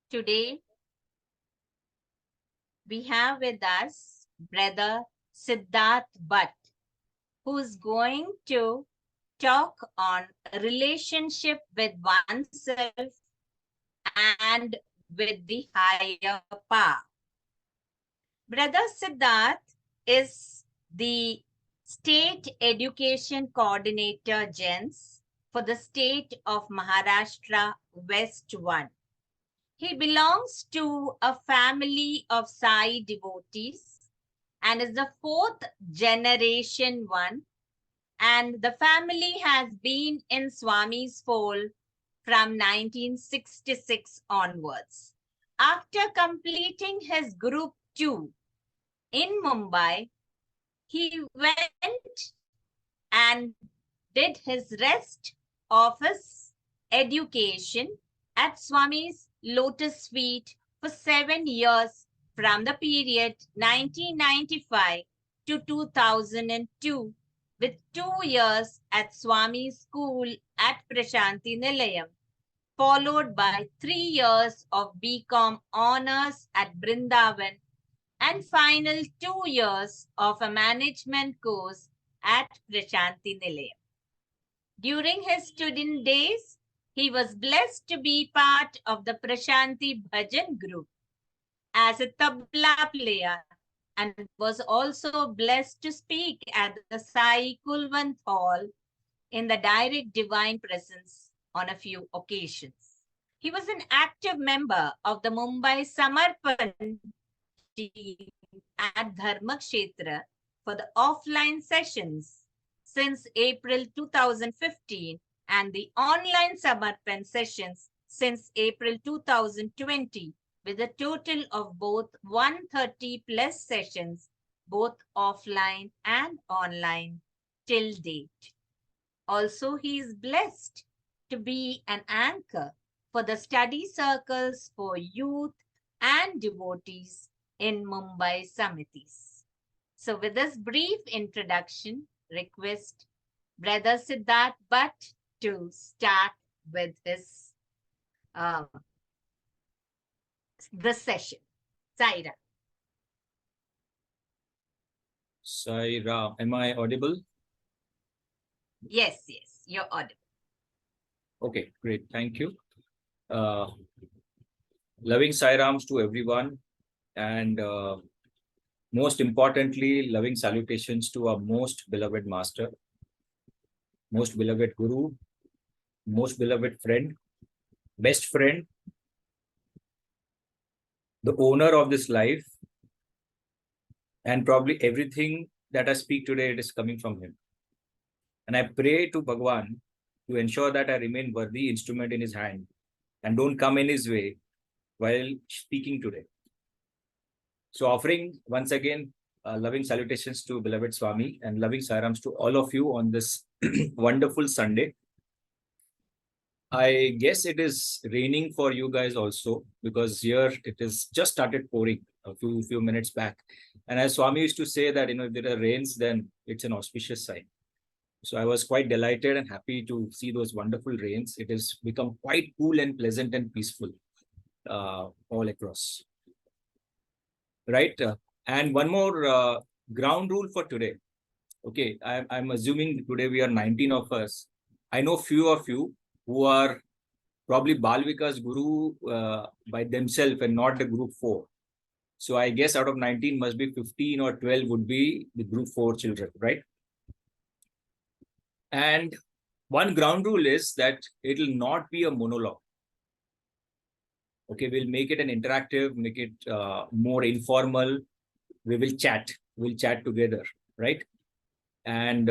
Today, we have with us Brother Siddharth Bhatt, who is going to talk on relationship with oneself and with the higher power. Brother Siddharth is the State Education Coordinator Gens for the state of Maharashtra West 1. He belongs to a family of Sai devotees and is the fourth generation one. And the family has been in Swami's fold from 1966 onwards. After completing his Group 2 in Mumbai, he went and did his rest of his education at Swami's Lotus Feet for 7 years from the period 1995 to 2002, with 2 years at Swami's School at Prashanti Nilayam, followed by 3 years of BCom honors at Brindavan and final 2 years of a management course at Prashanti Nilayam. During his student days, he was blessed to be part of the Prashanti Bhajan group as a tabla player and was also blessed to speak at the Sai Kulwant Hall in the direct divine presence on a few occasions. He was an active member of the Mumbai Samarpan team at Dharmakshetra for the offline sessions since April 2015 and the online Samarpan sessions since April 2020, with a total of both 130 plus sessions, both offline and online, till date. Also, he is blessed to be an anchor for the study circles for youth and devotees in Mumbai Samitis. So, with this brief introduction, request Brother Siddharth Bhatt to start with his this session. Saira. Saira, am I audible? Yes, you're audible. Okay, great. Thank you. Loving Sairams to everyone, and most importantly, loving salutations to our most beloved master, most beloved guru, most beloved friend, best friend, the owner of this life, and probably everything that I speak today, it is coming from him. And I pray to Bhagwan to ensure that I remain worthy instrument in his hand and don't come in his way while speaking today. So offering once again loving salutations to beloved Swami and loving Sairams to all of you on this wonderful Sunday. I guess it is raining for you guys also, because here it is just started pouring a few minutes back. And as Swami used to say that, if there are rains, then it's an auspicious sign. So I was quite delighted and happy to see those wonderful rains. It has become quite cool and pleasant and peaceful all across. Right. And one more ground rule for today. Okay, I'm assuming today we are 19 of us. I know few of you who are probably Balvika's guru by themselves and not the group 4. So I guess out of 19 must be 15 or 12 would be the group 4 children, right? And one ground rule is that it will not be a monologue. Okay, we'll make it an interactive, make it more informal. We will chat. We'll chat together, right? And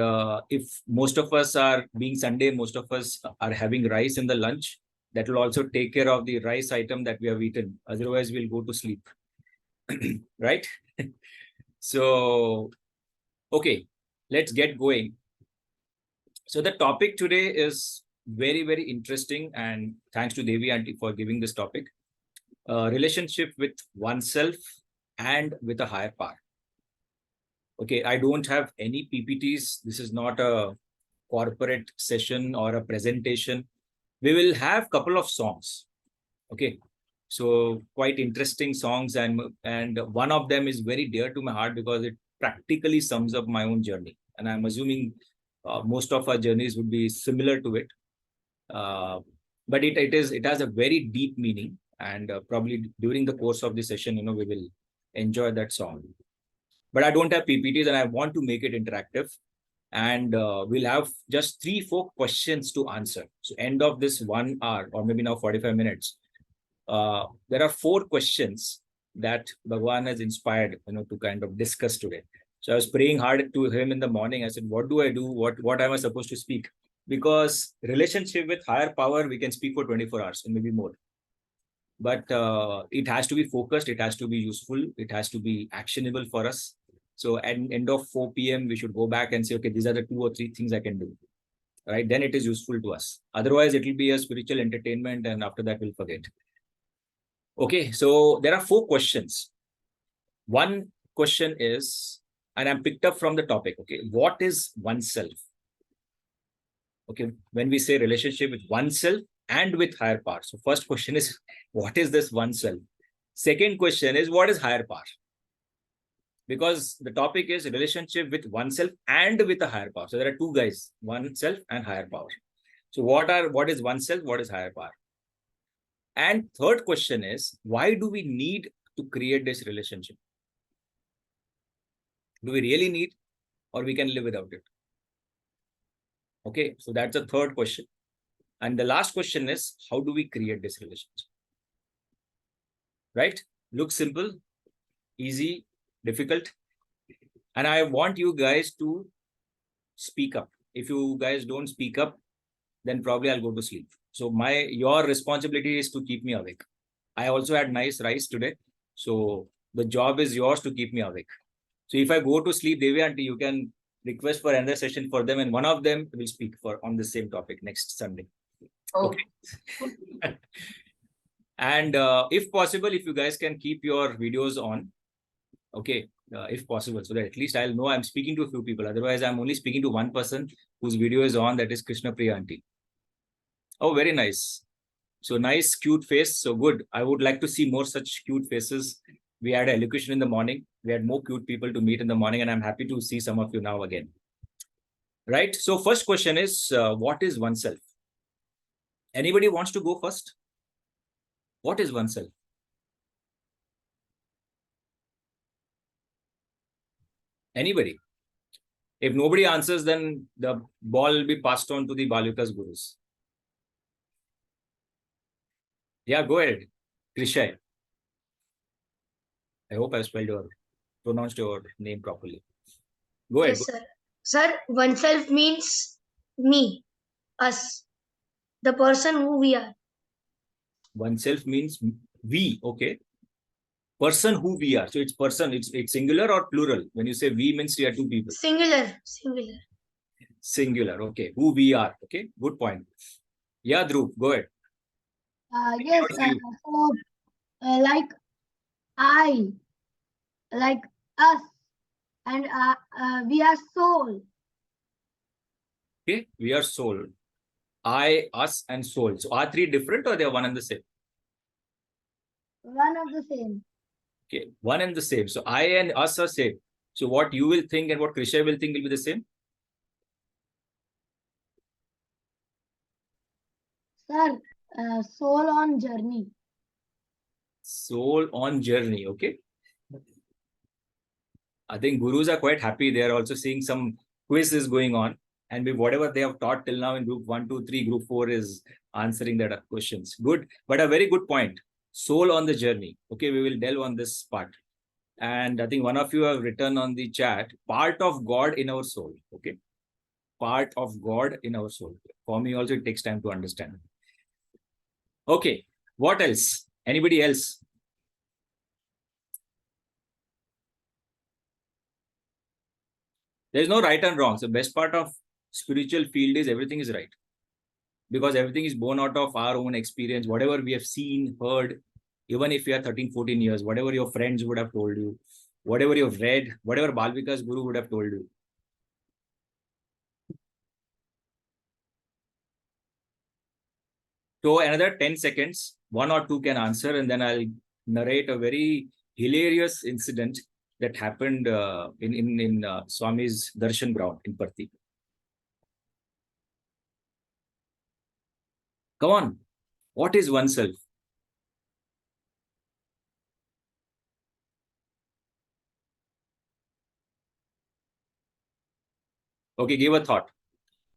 if most of us are, being Sunday, most of us are having rice in the lunch, that will also take care of the rice item that we have eaten. Otherwise, we'll go to sleep, right? So, okay, let's get going. So the topic today is very, very interesting, and thanks to Devi Aunty for giving this topic. Relationship with oneself and with a higher power. Okay, I don't have any PPTs. This is not a corporate session or a presentation. We will have a couple of songs. Okay, So quite interesting songs, and one of them is very dear to my heart because it practically sums up my own journey. And I'm assuming most of our journeys would be similar to it. But it has a very deep meaning, and probably during the course of the session, we will enjoy that song. But I don't have PPTs, and I want to make it interactive. And we'll have just 3-4 questions to answer. So end of this 1 hour, or maybe now 45 minutes, there are 4 questions that Bhagwan has inspired, to kind of discuss today. So I was praying hard to him in the morning. I said, what do I do? What am I supposed to speak? Because relationship with higher power, we can speak for 24 hours and maybe more. But it has to be focused. It has to be useful. It has to be actionable for us. So at end of 4 p.m., we should go back and say, okay, these are the 2 or 3 things I can do. Right? Then it is useful to us. Otherwise, it will be a spiritual entertainment, and after that, we'll forget. Okay, so there are 4 questions. One question is, and I'm picked up from the topic, okay, what is oneself? Okay, when we say relationship with oneself and with higher power. So first question is, what is this oneself? Second question is, what is higher power? Because the topic is relationship with oneself and with a higher power. So there are 2 guys, oneself and higher power. So what is oneself? What is higher power? And third question is, why do we need to create this relationship? Do we really need, or we can live without it? Okay, so that's the third question. And the last question is, how do we create this relationship? Right? Looks simple, easy, difficult. And I want you guys to speak up. If you guys don't speak up, then probably I'll go to sleep. So your responsibility is to keep me awake. I also had nice rice today. So the job is yours to keep me awake. So if I go to sleep, Devi aunty, you can request for another session for them, and one of them will speak on the same topic next Sunday. Okay. And if possible, if you guys can keep your videos on, okay, if possible, so that at least I'll know I'm speaking to a few people. Otherwise, I'm only speaking to one person whose video is on, that is Krishna Priya aunty. Oh, very nice. So nice, cute face. So good. I would like to see more such cute faces. We had elocution in the morning. We had more cute people to meet in the morning, and I'm happy to see some of you now again. Right. So first question is, what is oneself? Anybody wants to go first? What is oneself? Anybody? If nobody answers, then the ball will be passed on to the Balukas Gurus. Yeah, go ahead. Krishay. I hope I pronounced your name properly. Go ahead. Yes, sir. Sir, oneself means me, us, the person who we are. Oneself means we, okay. Person who we are. So it's person, it's singular or plural? When you say we, means you are 2 people. Singular. Singular, okay. Who we are, okay. Good point. Yeah, Dhruv, go ahead. Yes, so like I, like us, and we are soul. Okay, we are soul. I, us, and soul. So are 3 different, or they are one and the same? One of the same. Okay, one and the same. So I and us are same. So what you will think and what Krisha will think will be the same? Sir, soul on journey. Soul on journey, okay. I think gurus are quite happy. They are also seeing some quizzes going on. And whatever they have taught till now in group 1, 2, 3, group 4 is answering that questions. Good, but a very good point. Soul on the journey. Okay, we will delve on this part. And I think one of you have written on the chat, part of God in our soul. Okay, part of God in our soul. For me also, it takes time to understand. Okay, what else? Anybody else? There's no right and wrong. So best part of spiritual field is everything is right. Because everything is born out of our own experience, whatever we have seen, heard, even if you are 13, 14 years, whatever your friends would have told you, whatever you've read, whatever Balvika's guru would have told you. So another 10 seconds. one or two can answer, and then I'll narrate a very hilarious incident that happened in Swami's darshan ground in Parthi. Come on, what is oneself? Okay, give a thought.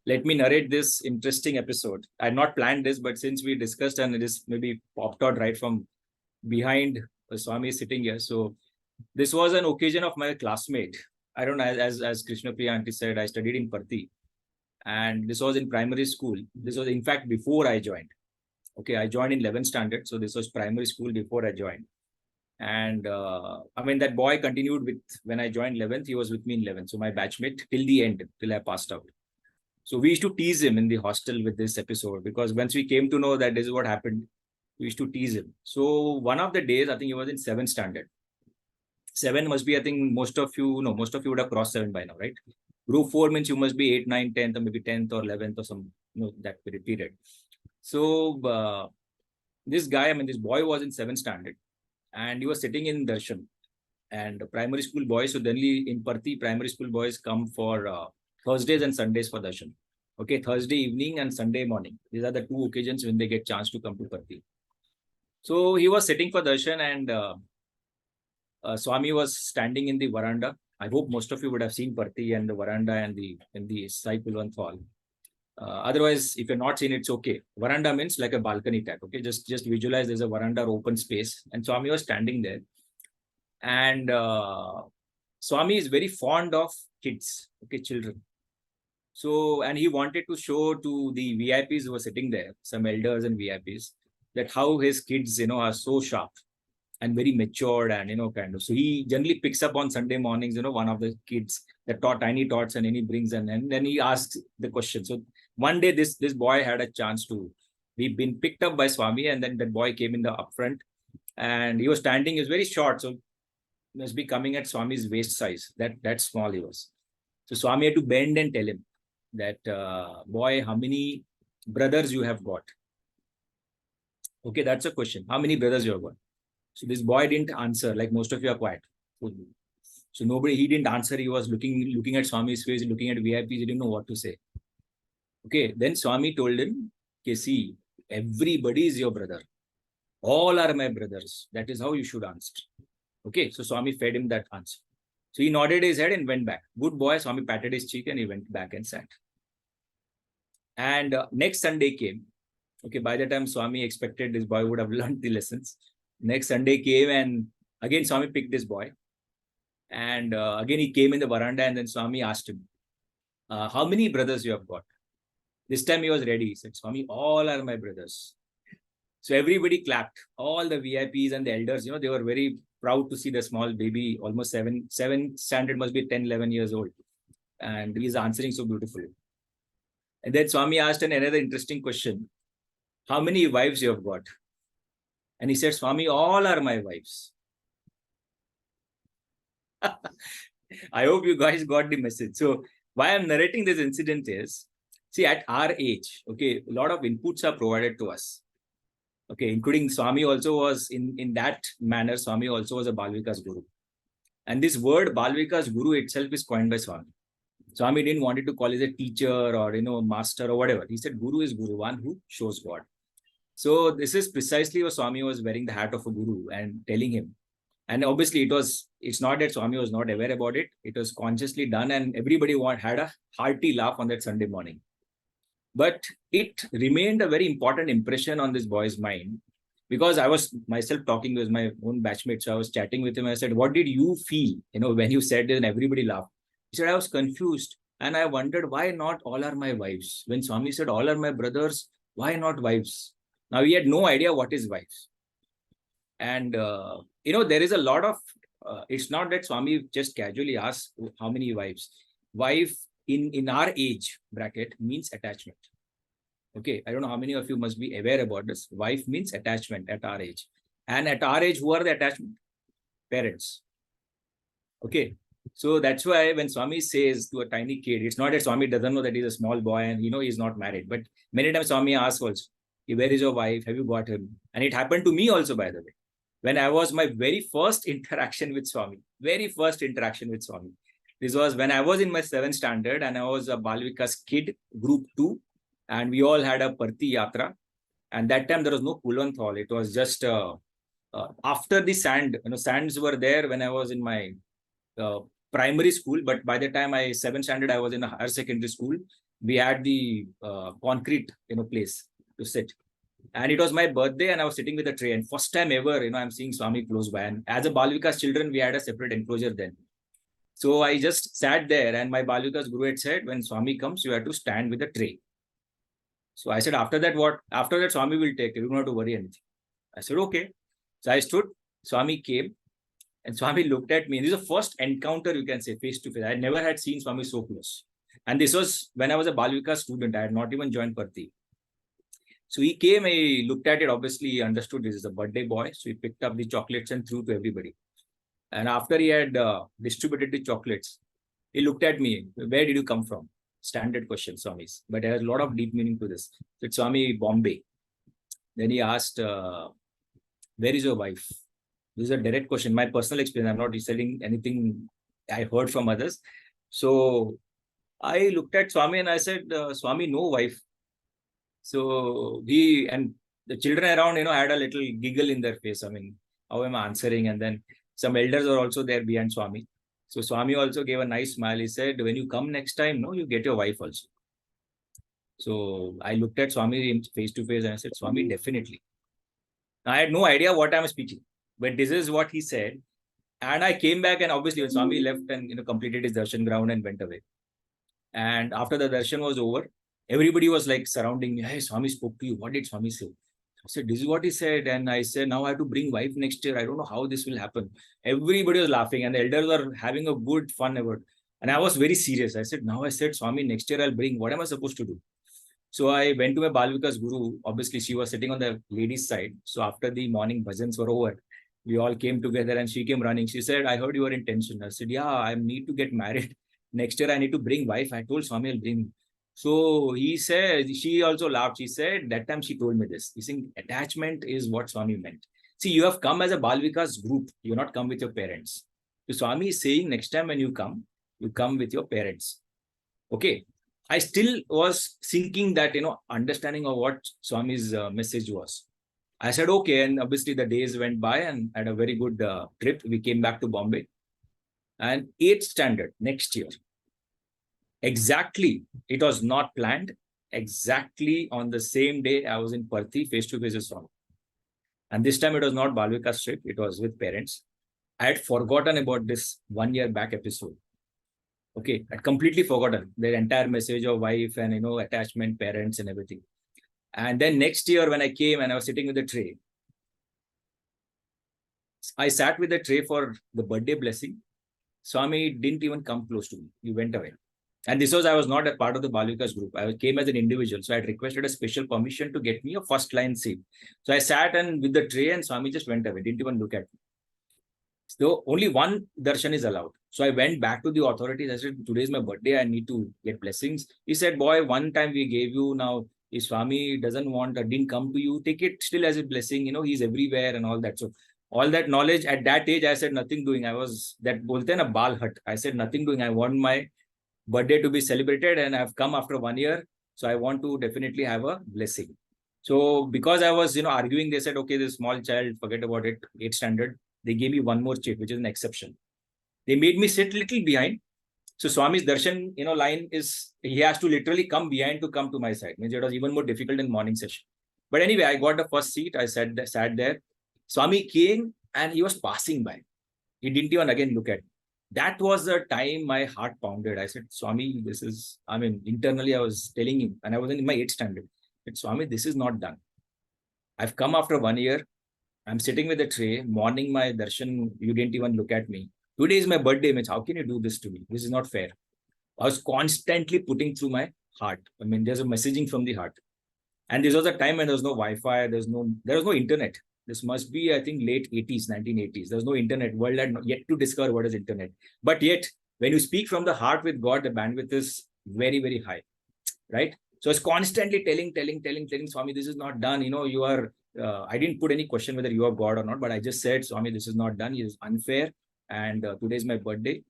Let me narrate this interesting episode. I had not planned this, but since we discussed and it is maybe popped out right from behind, Swami is sitting here. So this was an occasion of my classmate. I don't know, as Krishna Priya aunty said, I studied in Parthi. And this was in primary school. This was, in fact, before I joined. Okay, I joined in 11th standard. So this was primary school before I joined. And I mean, that boy continued with, when I joined 11th, he was with me in 11th. So my batchmate till the end, till I passed out. So we used to tease him in the hostel with this episode, because once we came to know that this is what happened, we used to tease him. So one of the days, I think he was in 7th standard. 7 must be, I think most of you would have crossed 7 by now, right? Group 4 means you must be 8, 9, 10th, or maybe 10th or 11th or some, that period. So this guy, I mean, this boy was in 7th standard and he was sitting in darshan. And primary school boys, so then in Parthi, primary school boys come for Thursdays and Sundays for darshan. Okay, Thursday evening and Sunday morning. These are the two occasions when they get chance to come to Parthi. So he was sitting for darshan, and Swami was standing in the veranda. I hope most of you would have seen Parthi and the veranda and the Sai Pilwan Fall. Otherwise, if you're not seen, it's okay. Veranda means like a balcony type. Okay, just visualize there's a veranda or open space, and Swami was standing there. And Swami is very fond of kids, okay, children. So, and he wanted to show to the VIPs who were sitting there, some elders and VIPs, that how his kids, are so sharp and very matured and, kind of. So he generally picks up on Sunday mornings, one of the kids that taught tiny tots, and then he brings and then he asks the question. So one day this boy had a chance to be been picked up by Swami, and then that boy came in the upfront, and he was standing, he was very short. So must be coming at Swami's waist size. That small he was. So Swami had to bend and tell him that, boy, how many brothers you have got? Okay, that's a question. How many brothers you have got? So this boy didn't answer, like most of you are quiet. So he didn't answer. He was looking at Swami's face, looking at VIPs. He didn't know what to say. Okay, then Swami told him, okay, see, everybody is your brother. All are my brothers. That is how you should answer. Okay, so Swami fed him that answer. So he nodded his head and went back. Good boy. Swami patted his cheek and he went back and sat. And next Sunday came. Okay, by the time Swami expected this boy would have learned the lessons. Next Sunday came, and again Swami picked this boy. And again he came in the veranda, and then Swami asked him, how many brothers you have got? This time he was ready. He said, Swami, all are my brothers. So everybody clapped. All the VIPs and the elders, they were very proud to see the small baby, almost 7 standard, must be 10, 11 years old. And he's answering so beautifully. And then Swami asked another interesting question. How many wives you have got? And he said, Swami, all are my wives. I hope you guys got the message. So why I'm narrating this incident is, see, at our age, okay, a lot of inputs are provided to us. Okay, including Swami also was in that manner. Swami also was a Balvika's guru. And this word Balvika's guru itself is coined by Swami. Swami didn't want it to call it a teacher or, master or whatever. He said guru is guru, one who shows God. So this is precisely what Swami was wearing the hat of a guru and telling him. And obviously it's not that Swami was not aware about it. It was consciously done, and everybody had a hearty laugh on that Sunday morning. But it remained a very important impression on this boy's mind, because I was myself talking with my own batchmate. So I was chatting with him. I said, what did you feel, when you said this and everybody laughed? He said, I was confused. And I wondered, why not all are my wives? When Swami said, all are my brothers, why not wives? Now he had no idea what is wives. And, there is a lot of, it's not that Swami just casually asks how many wives. Wife in our age bracket means attachment. Okay, I don't know how many of you must be aware about this. Wife means attachment at our age. And at our age, who are the attachment? Parents. Okay, so that's why when Swami says to a tiny kid, it's not that Swami doesn't know that he's a small boy and he's not married. But many times Swami asks also, where is your wife? Have you got him? And it happened to me also, by the way. When I was my very first interaction with Swami, This was when I was in my 7th standard and I was a Balvika's kid, group 2. And we all had a Parti Yatra. And that time there was no Kulanthal. It was just after the sand, sands were there when I was in my primary school. But by the time I 7th standard, I was in a higher secondary school. We had the concrete, place to sit. And it was my birthday and I was sitting with a tray. And first time ever, I'm seeing Swami close by. And as a Balvika's children, we had a separate enclosure then. So I just sat there and my Balvika's guru had said, when Swami comes, you have to stand with a tray. So I said, after that, what? After that, Swami will take it. You don't have to worry anything. I said, okay. So I stood, Swami came and Swami looked at me. This is the first encounter, you can say, face to face. I never had seen Swami so close. And this was when I was a Balvika student. I had not even joined Parthi. So he came, he looked at it. Obviously, he understood this is a birthday boy. So he picked up the chocolates and threw to everybody. And after he had distributed the chocolates, he looked at me. Where did you come from? Standard question, Swami's. But there is a lot of deep meaning to this. So it's Swami, Bombay. Then he asked, where is your wife? This is a direct question. My personal experience. I'm not reselling anything I heard from others. So I looked at Swami and I said, Swami, no wife. So he and the children around, had a little giggle in their face. I mean, how am I answering? And then some elders are also there behind Swami. So Swami also gave a nice smile. He said, when you come next time, you get your wife also. So I looked at Swami face to face and I said, Swami, definitely. I had no idea what I'm speaking, but this is what he said. And I came back and obviously when Swami left and completed his darshan ground and went away. And after the darshan was over, everybody was like surrounding me. Hey, Swami spoke to you. What did Swami say? I said, this is what he said. And I said, now I have to bring wife next year. I don't know how this will happen. Everybody was laughing and the elders were having a good fun about. And I was very serious. I said, Swami, next year I'll bring. What am I supposed to do? So I went to my Balvika's guru. Obviously, she was sitting on the ladies' side. So after the morning bhajans were over, we all came together and she came running. She said, I heard you were in tension. I said, yeah, I need to get married. Next year I need to bring wife. I told Swami I'll bring. So he said, she also laughed. She said, that time she told me this. You think attachment is what Swami meant. See, you have come as a Balvika's group. You're not come with your parents. So Swami is saying next time when you come with your parents. Okay. I still was thinking that, understanding of what Swami's message was. I said, okay. And obviously the days went by and had a very good trip. We came back to Bombay. And 8th standard next year. Exactly. It was not planned. Exactly on the same day I was in Parthi face to face with Swami. And this time it was not Balvika's trip. It was with parents. I had forgotten about this 1 year back episode. Okay, I'd completely forgotten the entire message of wife and, attachment, parents and everything. And then next year when I came and I was sitting with the tray, I sat with the tray for the birthday blessing. Swami didn't even come close to me. He went away. And this was, I was not a part of the Balvika's group. I came as an individual. So I had requested a special permission to get me a first line seat. So I sat and with the tray and Swami just went away. Didn't even look at me. So only one darshan is allowed. So I went back to the authorities. I said, today is my birthday. I need to get blessings. He said, boy, one time we gave you. Now, if Swami didn't come to you, take it still as a blessing. He's everywhere and all that. So all that knowledge at that age, I said nothing doing. I was that bolte na bal hut. I said nothing doing. I want my birthday to be celebrated and I've come after 1 year. So I want to definitely have a blessing. So because I was, arguing, they said, okay, this small child, forget about it, 8th standard. They gave me one more chip, which is an exception. They made me sit little behind. So Swami's darshan, line is, he has to literally come behind to come to my side. Means it was even more difficult in morning session. But anyway, I got the first seat. I sat there. Swami came and he was passing by. He didn't even again look at me. That was the time my heart pounded. I said, Swami, this is, internally I was telling him, and I was in my 8th standard. I said, Swami, this is not done. I've come after 1 year. I'm sitting with a tray, morning my darshan, you didn't even look at me. Today is my birthday, Mitch. How can you do this to me? This is not fair. I was constantly putting through my heart. There's a messaging from the heart. And this was a time when there was no Wi-Fi, there was no internet. This must be, I think, late 80s, 1980s. There was no internet. World had yet to discover what is internet. But yet, when you speak from the heart with God, the bandwidth is very, very high, right? So I was constantly telling Swami, this is not done. You are, I didn't put any question whether you are God or not, but I just said, Swami, this is not done. It is unfair. And today is my birthday.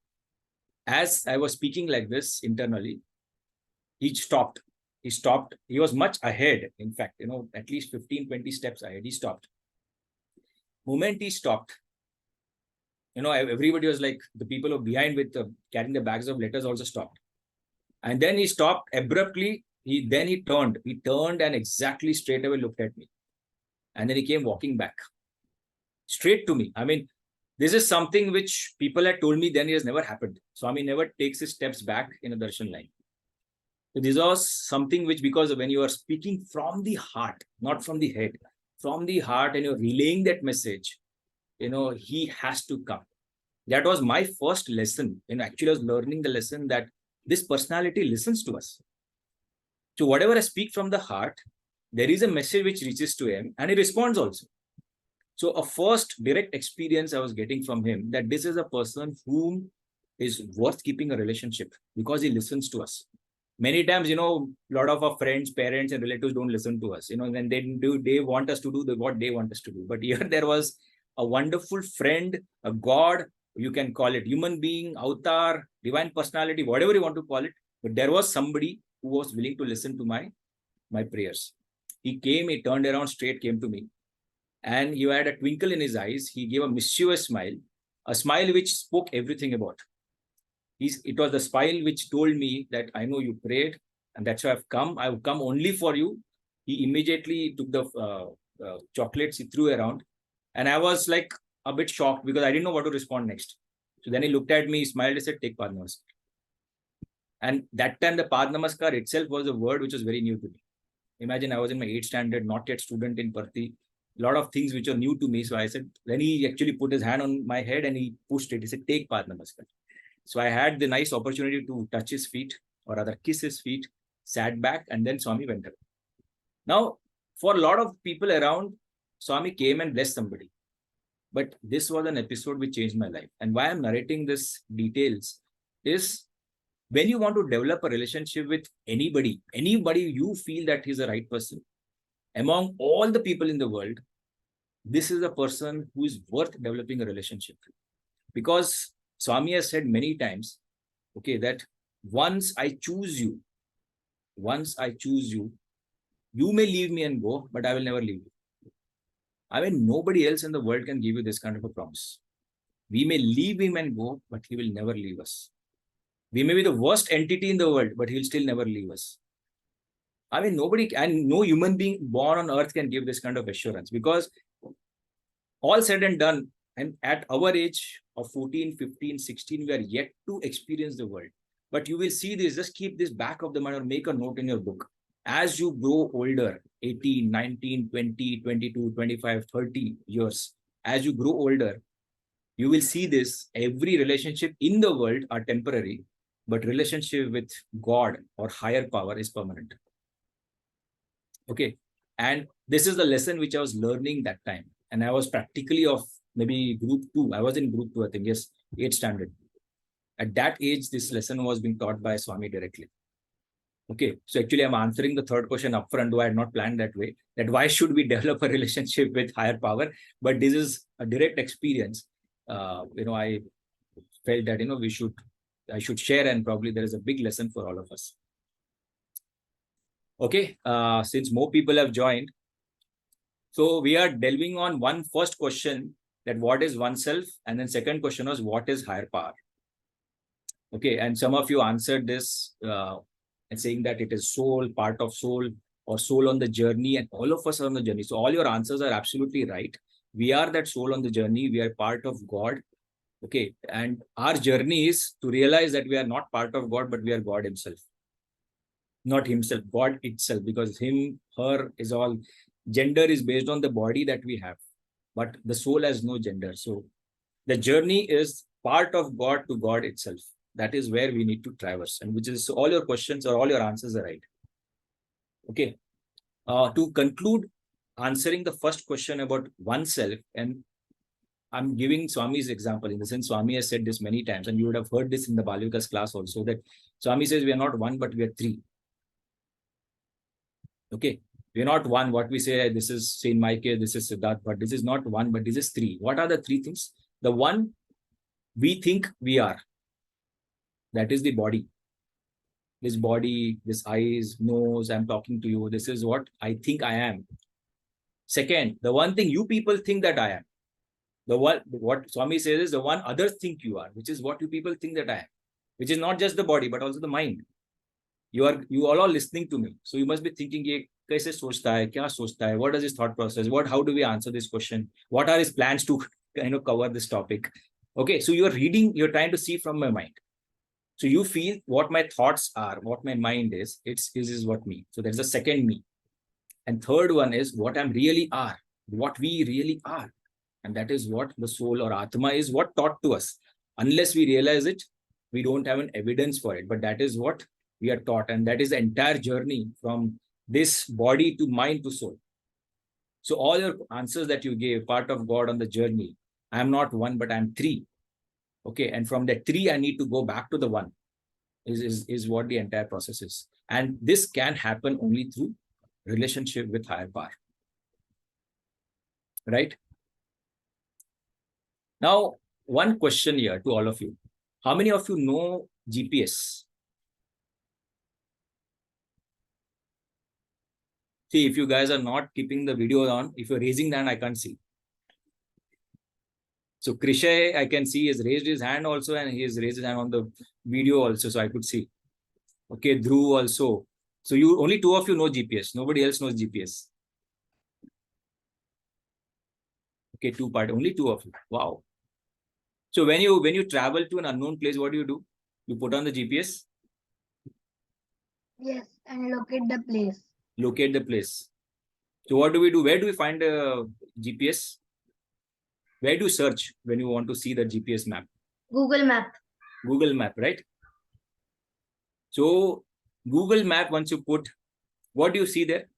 As I was speaking like this internally, he stopped. He stopped. He was much ahead. In fact, at least 15, 20 steps ahead. He stopped. Moment he stopped, everybody was like, the people who were behind with carrying the bags of letters also stopped. And then he stopped abruptly. He turned and exactly straight away looked at me. And then he came walking back straight to me. I mean, this is something which people had told me then it has never happened. Swami never takes his steps back in a darshan line. So this was something which, because when you are speaking from the heart, not from the head, from the heart, and you're relaying that message, he has to come. That was my first lesson. Actually, I was learning the lesson that this personality listens to us. So whatever I speak from the heart, there is a message which reaches to him and he responds also. So a first direct experience I was getting from him that this is a person whom is worth keeping a relationship because he listens to us. Many times, a lot of our friends, parents, and relatives don't listen to us. When they want us to do what they want us to do. But here there was a wonderful friend, a God. You can call it human being, avatar, divine personality, whatever you want to call it. But there was somebody who was willing to listen to my prayers. He came, he turned around straight, came to me. And he had a twinkle in his eyes. He gave a mischievous smile, a smile which spoke everything about. It was the smile which told me that I know you prayed and that's why I've come. I've come only for you. He immediately took the chocolates he threw around. And I was like a bit shocked because I didn't know what to respond next. So then he looked at me, he smiled, and said, take Pad Namaskar. And that time the Pad Namaskar itself was a word which was very new to me. Imagine I was in my 8th standard, not yet student in Parthi. A lot of things which are new to me. So I said, then he actually put his hand on my head and he pushed it. He said, take Pad Namaskar. So I had the nice opportunity to touch his feet, or rather kiss his feet, sat back, and then Swami went away. Now, for a lot of people around, Swami came and blessed somebody. But this was an episode which changed my life. And why I'm narrating this details is when you want to develop a relationship with anybody you feel that he's the right person, among all the people in the world, this is a person who is worth developing a relationship with. Because Swami has said many times, okay, that once I choose you, you may leave me and go, but I will never leave you. I mean, nobody else in the world can give you this kind of a promise. We may leave him and go, but he will never leave us. We may be the worst entity in the world, but he'll still never leave us. I mean, nobody, and no human being born on earth can give this kind of assurance, because all said and done, and at our age of 14, 15, 16, we are yet to experience the world. But you will see this, just keep this back of the mind or make a note in your book. As you grow older, 18, 19, 20, 22, 25, 30 years, as you grow older, you will see this. Every relationship in the world are temporary, but relationship with God or higher power is permanent. Okay. And this is the lesson which I was learning that time. And I was practically of maybe group 2. I was in group 2, I think, yes, 8th standard. At that age, this lesson was being taught by Swami directly. Okay, so actually I'm answering the third question upfront, though I had not planned that way, that why should we develop a relationship with higher power? But this is a direct experience. I felt that, I should share, and probably there is a big lesson for all of us. Okay, since more people have joined, so we are delving on one first question, that what is oneself? And then second question was, what is higher power? Okay, and some of you answered this and saying that it is soul, part of soul, or soul on the journey, and all of us are on the journey. So all your answers are absolutely right. We are that soul on the journey. We are part of God. Okay, and our journey is to realize that we are not part of God, but we are God himself. Not himself, God itself, because him, her is all, gender is based on the body that we have, but the soul has no gender. So the journey is part of God to God itself. That is where we need to traverse, and which is, so all your questions or all your answers are right. Okay. To conclude answering the first question about oneself, and I'm giving Swami's example in the sense Swami has said this many times, and you would have heard this in the Balvikas class also, that Swami says we are not one, but we are three. Okay. We're not one. What we say, this is, say in my case, this is Siddharth, but this is not one, but this is three. What are the three things? The one we think we are, that is the body. This body, this eyes, nose, I'm talking to you. This is what I think I am. Second, the one thing you people think that I am. The one, what Swami says is the one others think you are, which is what you people think that I am, which is not just the body, but also the mind. You all are listening to me. So you must be thinking, ye kaise sochta hai, kya sochta hai, what is his thought process? How do we answer this question? What are his plans to cover this topic? Okay, so you're reading, you're trying to see from my mind. So you feel what my thoughts are, what my mind is, is what me. So there's a second me. And third one is what I'm really are, what we really are. And that is what the soul or Atma is, what taught to us. Unless we realize it, we don't have an evidence for it. But that is what we are taught. And that is the entire journey from this body to mind to soul. So all your answers that you gave, part of God on the journey, I'm not one, but I'm three. Okay. And from that three, I need to go back to the one, is what the entire process is. And this can happen only through relationship with higher power. Right? Now, one question here to all of you. How many of you know GPS? See, if you guys are not keeping the video on, if you're raising the hand, I can't see. So Krishay, I can see, has raised his hand also, and he has raised his hand on the video also, so I could see. Okay, Dhruv also. So you only two of you know GPS. Nobody else knows GPS. Okay, only two of you. Wow. So when you travel to an unknown place, what do? You put on the GPS? Yes, and locate the place. Locate the place. So what do we do? Where do we find a GPS? Where do you search when you want to see the GPS map? Google Map. Google Map, right? So Google Map, once you put, what do you see there?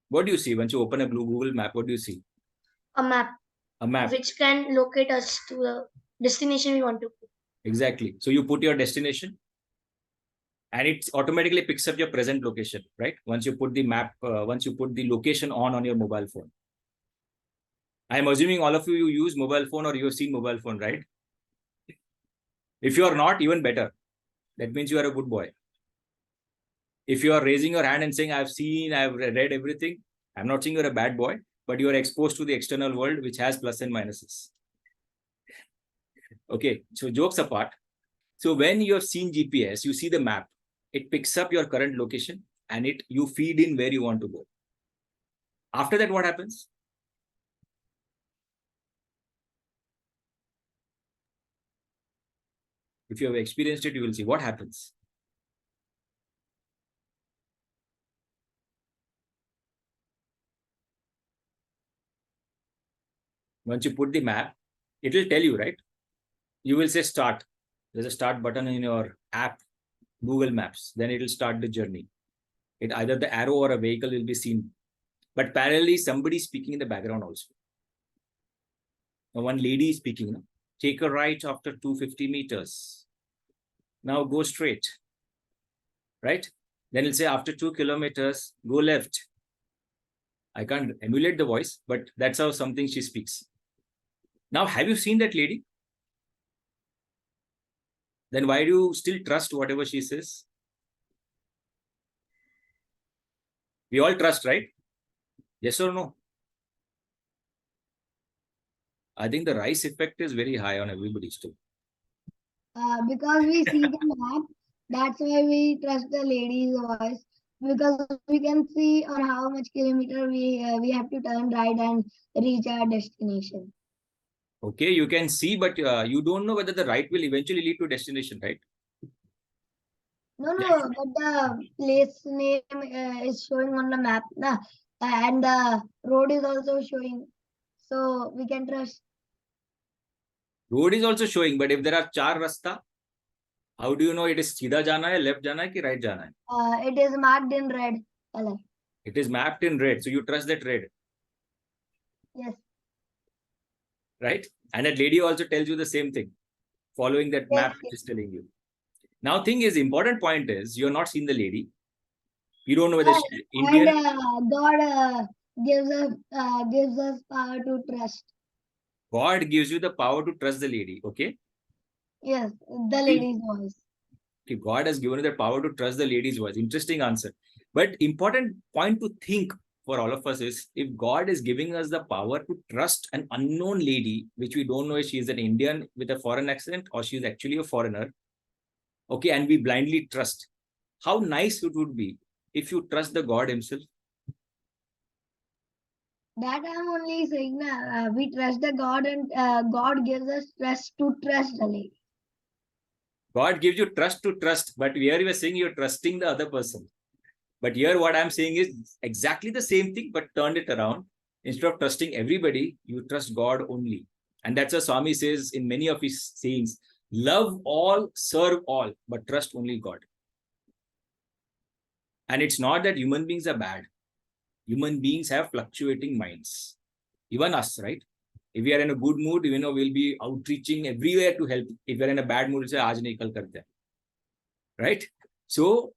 What do you see once you open a Google Map? What do you see? A map. A map. Which can locate us to the destination we want to go. Exactly. So you put your destination and it automatically picks up your present location, right? Once you put the map, once you put the location on your mobile phone. I'm assuming all of you use mobile phone or you have seen mobile phone, right? If you are not, even better. That means you are a good boy. If you are raising your hand and saying, I've seen, I've read everything, I'm not saying you're a bad boy, but you are exposed to the external world, which has plus and minuses. Okay, so jokes apart. So when you have seen GPS, you see the map, it picks up your current location and you feed in where you want to go. After that, what happens? If you have experienced it, you will see what happens. Once you put the map, it will tell you, right? You will say start. There's a start button in your app, Google Maps. Then it will start the journey. Either the arrow or a vehicle will be seen. But parallelly, somebody is speaking in the background also. Now, one lady is speaking. Take a right after 250 meters. Now go straight. Right? Then it'll say after 2 kilometers, go left. I can't emulate the voice, but that's how something she speaks. Now, have you seen that lady? Then why do you still trust whatever she says? We all trust, right? Yes or no? I think the rice effect is very high on everybody still. Because we see the map, that's why we trust the lady's voice. Because we can see on how much kilometer we have to turn right and reach our destination. Okay, you can see, but you don't know whether the right will eventually lead to destination, right? No, but the place name is showing on the map, and the road is also showing, so we can trust. Road is also showing, but if there are char rasta, how do you know it is सीधा जाना है, left जाना है, कि right जाना है? It is marked in red color. It is mapped in red, so you trust that red. Yes. Right? And that lady also tells you the same thing, following that map which is telling you. Now, thing is, important point is you're not seen the lady. You don't know whether And, she's Indian. God gives us power to trust. God gives you the power to trust the lady. Okay. Yes, the lady's voice. Okay, God has given you the power to trust the lady's voice. Interesting answer. But important point to think for all of us is, if God is giving us the power to trust an unknown lady, which we don't know if she is an Indian with a foreign accent or she is actually a foreigner, okay, and we blindly trust, how nice it would be if you trust the God himself. That I'm only saying, we trust the God, and God gives us trust to trust the lady. God gives you trust to trust, but here you are saying you're trusting the other person. But here what I'm saying is exactly the same thing, but turned it around. Instead of trusting everybody, you trust God only. And that's what Swami says in many of his sayings: love all, serve all, but trust only God. And it's not that human beings are bad. Human beings have fluctuating minds. Even us, right? If we are in a good mood, we'll be outreaching everywhere to help. If we're in a bad mood, we'll say, Aaj nahi kal karte. Right? So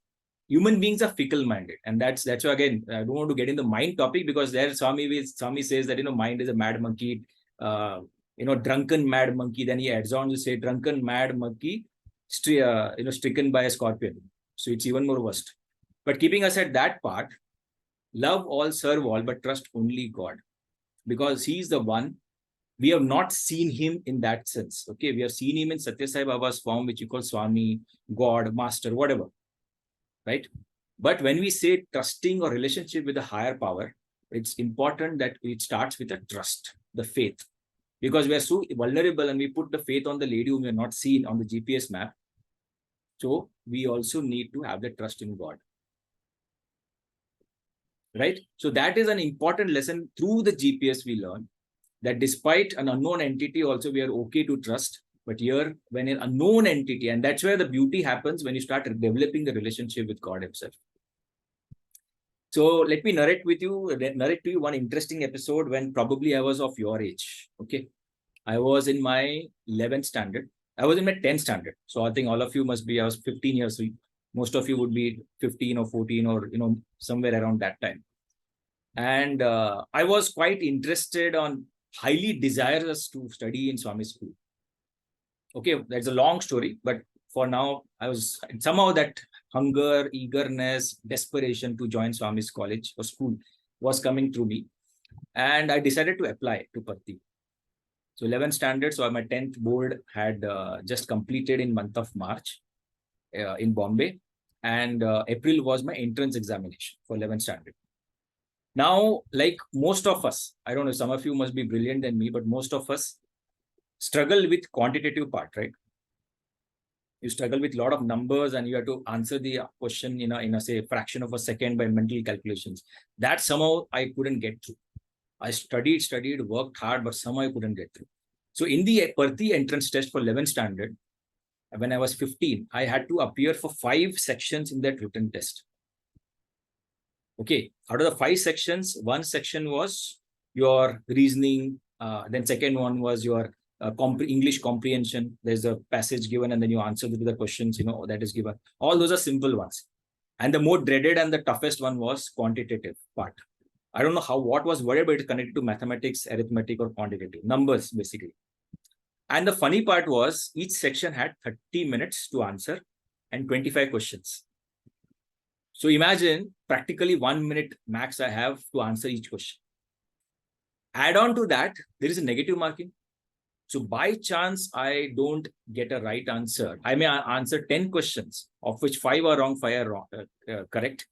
human beings are fickle-minded, and that's why, again, I don't want to get in the mind topic, because there Swami says that mind is a mad monkey, drunken mad monkey. Then he adds on to say drunken mad monkey, stricken by a scorpion. So it's even more worst. But keeping aside that part, love all, serve all, but trust only God, because He's the one. We have not seen Him in that sense. Okay, we have seen Him in Satya Sai Baba's form, which you call Swami, God, Master, whatever. Right? But when we say trusting or relationship with a higher power, it's important that it starts with a trust, the faith, because we are so vulnerable and we put the faith on the lady whom we have not seen on the GPS map. So we also need to have the trust in God. Right? So that is an important lesson through the GPS we learn, that despite an unknown entity also we are okay to trust. But here, when an unknown entity, and that's where the beauty happens, when you start developing the relationship with God himself. So let me narrate to you one interesting episode when probably I was of your age. Okay. I was in my 11th standard. I was in my 10th standard. So I think all of you must be, I was 15 years. Most of you would be 15 or 14 or, somewhere around that time. And I was quite interested on, highly desirous to study in Swami's school. Okay, that's a long story, but for now, I was somehow that hunger, eagerness, desperation to join Swami's college or school was coming through me. And I decided to apply to Parthi. So 11th standard, so my 10th board had just completed in month of March in Bombay. And April was my entrance examination for 11th standard. Now, like most of us, I don't know, some of you must be brilliant than me, but most of us struggle with quantitative part, right? You struggle with a lot of numbers and you have to answer the question in a say fraction of a second by mental calculations. That somehow I couldn't get through. I studied, worked hard, but somehow I couldn't get through. So in the Parthi entrance test for 11th standard, when I was 15, I had to appear for 5 sections in that written test. Okay, out of the 5 sections, one section was your reasoning. Then second one was your English comprehension. There's a passage given and then you answer to the questions, that is given. All those are simple ones. And the more dreaded and the toughest one was quantitative part. I don't know what was whatever it is connected to mathematics, arithmetic, or quantitative numbers, basically. And the funny part was each section had 30 minutes to answer and 25 questions. So imagine practically 1 minute max I have to answer each question. Add on to that, there is a negative marking. So by chance, I don't get a right answer. I may answer 10 questions, of which 5 are wrong, 5 are wrong, correct.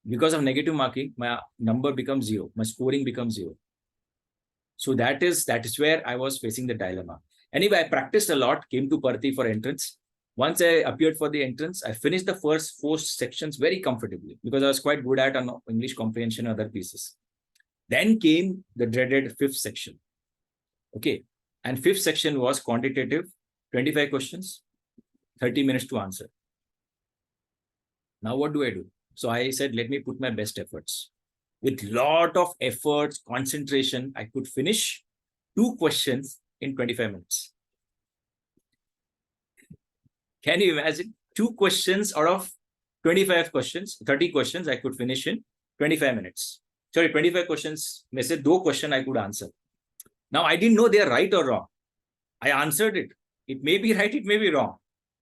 Because of negative marking, my number becomes 0. My scoring becomes 0. So that is where I was facing the dilemma. Anyway, I practiced a lot, came to Parthi for entrance. Once I appeared for the entrance, I finished the first 4 sections very comfortably because I was quite good at English comprehension and other pieces. Then came the dreaded 5th section. Okay. And 5th section was quantitative, 25 questions, 30 minutes to answer. Now what do I do? So I said, let me put my best efforts. With lot of efforts, concentration, I could finish 2 questions in 25 minutes. Can you imagine? 2 questions out of 25 questions, 30 questions I could finish in 25 minutes. Sorry, 25 questions. I said 2 questions I could answer. Now, I didn't know they are right or wrong. I answered it. It may be right, it may be wrong.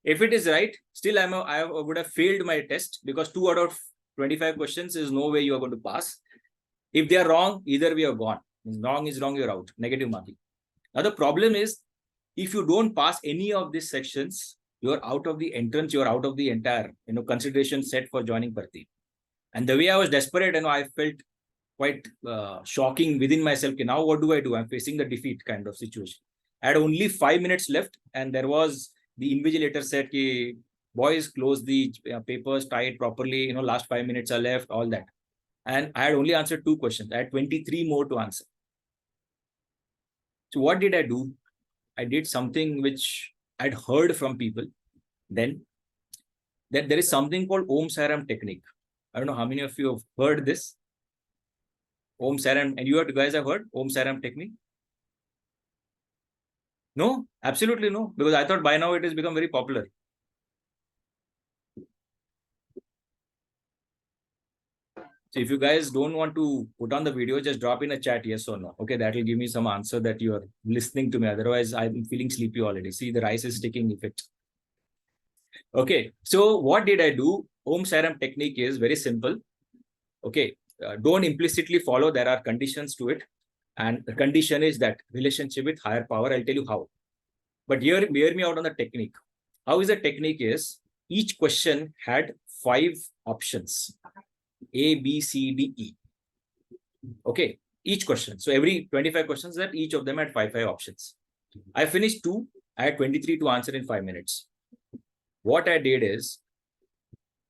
If it is right, still I would have failed my test, because 2 out of 25 questions is no way you are going to pass. If they are wrong, either we are gone. Wrong is wrong, you're out. Negative marking. Now, the problem is, if you don't pass any of these sections, you're out of the entrance, you're out of the entire consideration set for joining Bharti. And the way I was desperate, I felt quite shocking within myself. Now what do I do? I'm facing the defeat kind of situation. I had only 5 minutes left, and there was the invigilator said, boys, close the papers, tie it properly. Last 5 minutes are left, all that. And I had only answered 2 questions. I had 23 more to answer. So what did I do? I did something which I'd heard from people then, that there is something called Om Saram technique. I don't know how many of you have heard this. Om Saram, and you guys have heard Om Saram technique? No, absolutely no, because I thought by now it has become very popular. So if you guys don't want to put on the video, just drop in a chat yes or no. Okay, that will give me some answer that you are listening to me. Otherwise, I'm feeling sleepy already. See, the rice is sticking effect. Okay, so what did I do? Om Saram technique is very simple. Okay, don't implicitly follow. There are conditions to it. And the condition is that relationship with higher power. I'll tell you how. But hear me out on the technique. How is the technique is, each question had 5 options. A, B, C, D, E. Okay, each question. So every 25 questions, that each of them had 5 options. I finished 2. I had 23 to answer in 5 minutes. What I did is,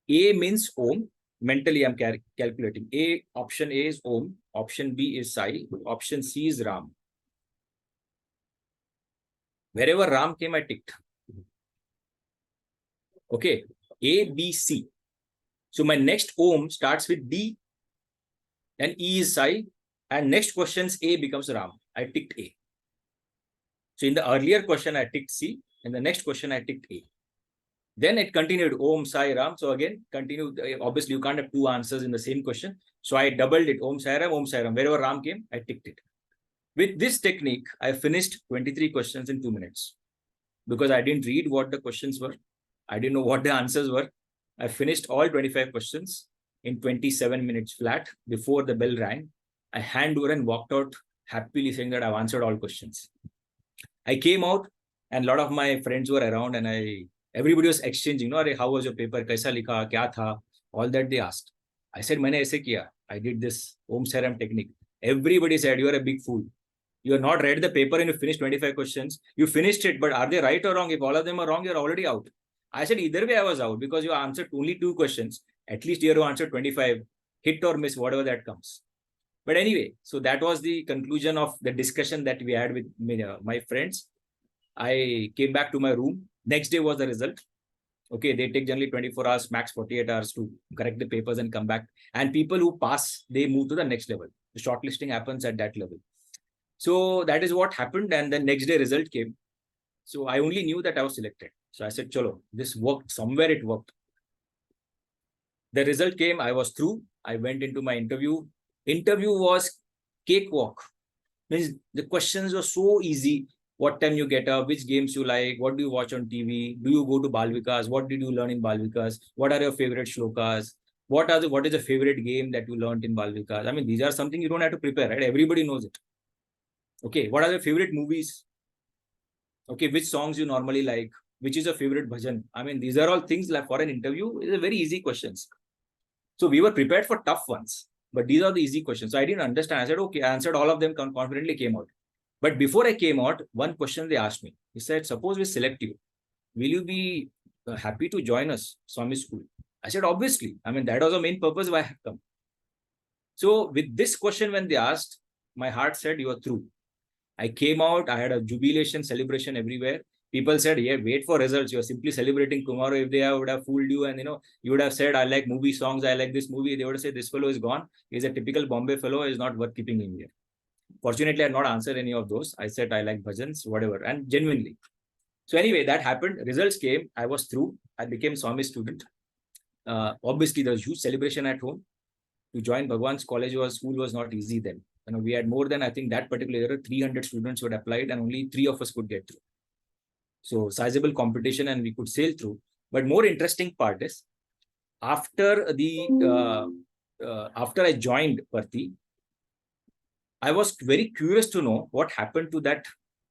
A means Om. Mentally, I'm calculating. Option A is Om. Option B is Sai. Option C is Ram. Wherever Ram came, I ticked. Okay, A, B, C. So my next Om starts with D, and E is Sai, and next questions A becomes Ram. I ticked A. So in the earlier question, I ticked C, and the next question, I ticked A. Then it continued Om, Sai, Ram. So again, continue. Obviously, you can't have 2 answers in the same question. So I doubled it. Om, Sai, Ram, Om, Sai, Ram. Wherever Ram came, I ticked it. With this technique, I finished 23 questions in 2 minutes, because I didn't read what the questions were. I didn't know what the answers were. I finished all 25 questions in 27 minutes flat before the bell rang. I hand over and walked out happily, saying that I've answered all questions. I came out, and a lot of my friends were around, and everybody was exchanging, how was your paper? Kaisa likha? Kya tha? All that they asked. I said, maine aise kiya. I did this Om Saram technique. Everybody said, you are a big fool. You have not read the paper and you finished 25 questions. You finished it, but are they right or wrong? If all of them are wrong, you're already out. I said, either way I was out, because you answered only 2 questions. At least you have answered 25, hit or miss, whatever that comes. But anyway, so that was the conclusion of the discussion that we had with my friends. I came back to my room. Next day was the result. Okay, they take generally 24 hours, max 48 hours to correct the papers and come back. And people who pass, they move to the next level. The shortlisting happens at that level. So that is what happened. And the next day result came. So I only knew that I was selected. So I said, chalo, this worked. Somewhere it worked. The result came. I was through. I went into my interview. Interview was cakewalk. Means the questions were so easy. What time you get up, which games you like, what do you watch on TV, do you go to Balvikas, what did you learn in Balvikas, what are your favorite shlokas, what is the favorite game that you learned in Balvikas. I mean, these are something you don't have to prepare, right? Everybody knows it. Okay, what are your favorite movies? Okay, which songs you normally like, which is your favorite bhajan? I mean, these are all things like for an interview, it's a very easy questions. So we were prepared for tough ones, but these are the easy questions. So I didn't understand. I said, okay, I answered all of them, confidently came out. But before I came out, one question they asked me. He said, suppose we select you, will you be happy to join us, Swami School? I said, obviously. I mean, that was the main purpose why I had come. So with this question, when they asked, my heart said, you are through. I came out, I had a jubilation, celebration everywhere. People said, yeah, wait for results. You're simply celebrating tomorrow. If they would have fooled you and, you would have said, I like movie songs. I like this movie. They would have said, this fellow is gone. He's a typical Bombay fellow. Is not worth keeping him here. Fortunately, I had not answered any of those. I said, I like bhajans, whatever. And genuinely. So anyway, that happened. Results came. I was through. I became Swami's student. Obviously, there was huge celebration at home. To join Bhagwan's school was not easy then. We had more than, I think, that particular year, 300 students who had applied and only 3 of us could get through. So sizable competition and we could sail through. But more interesting part is, after I joined Parthi, I was very curious to know what happened to that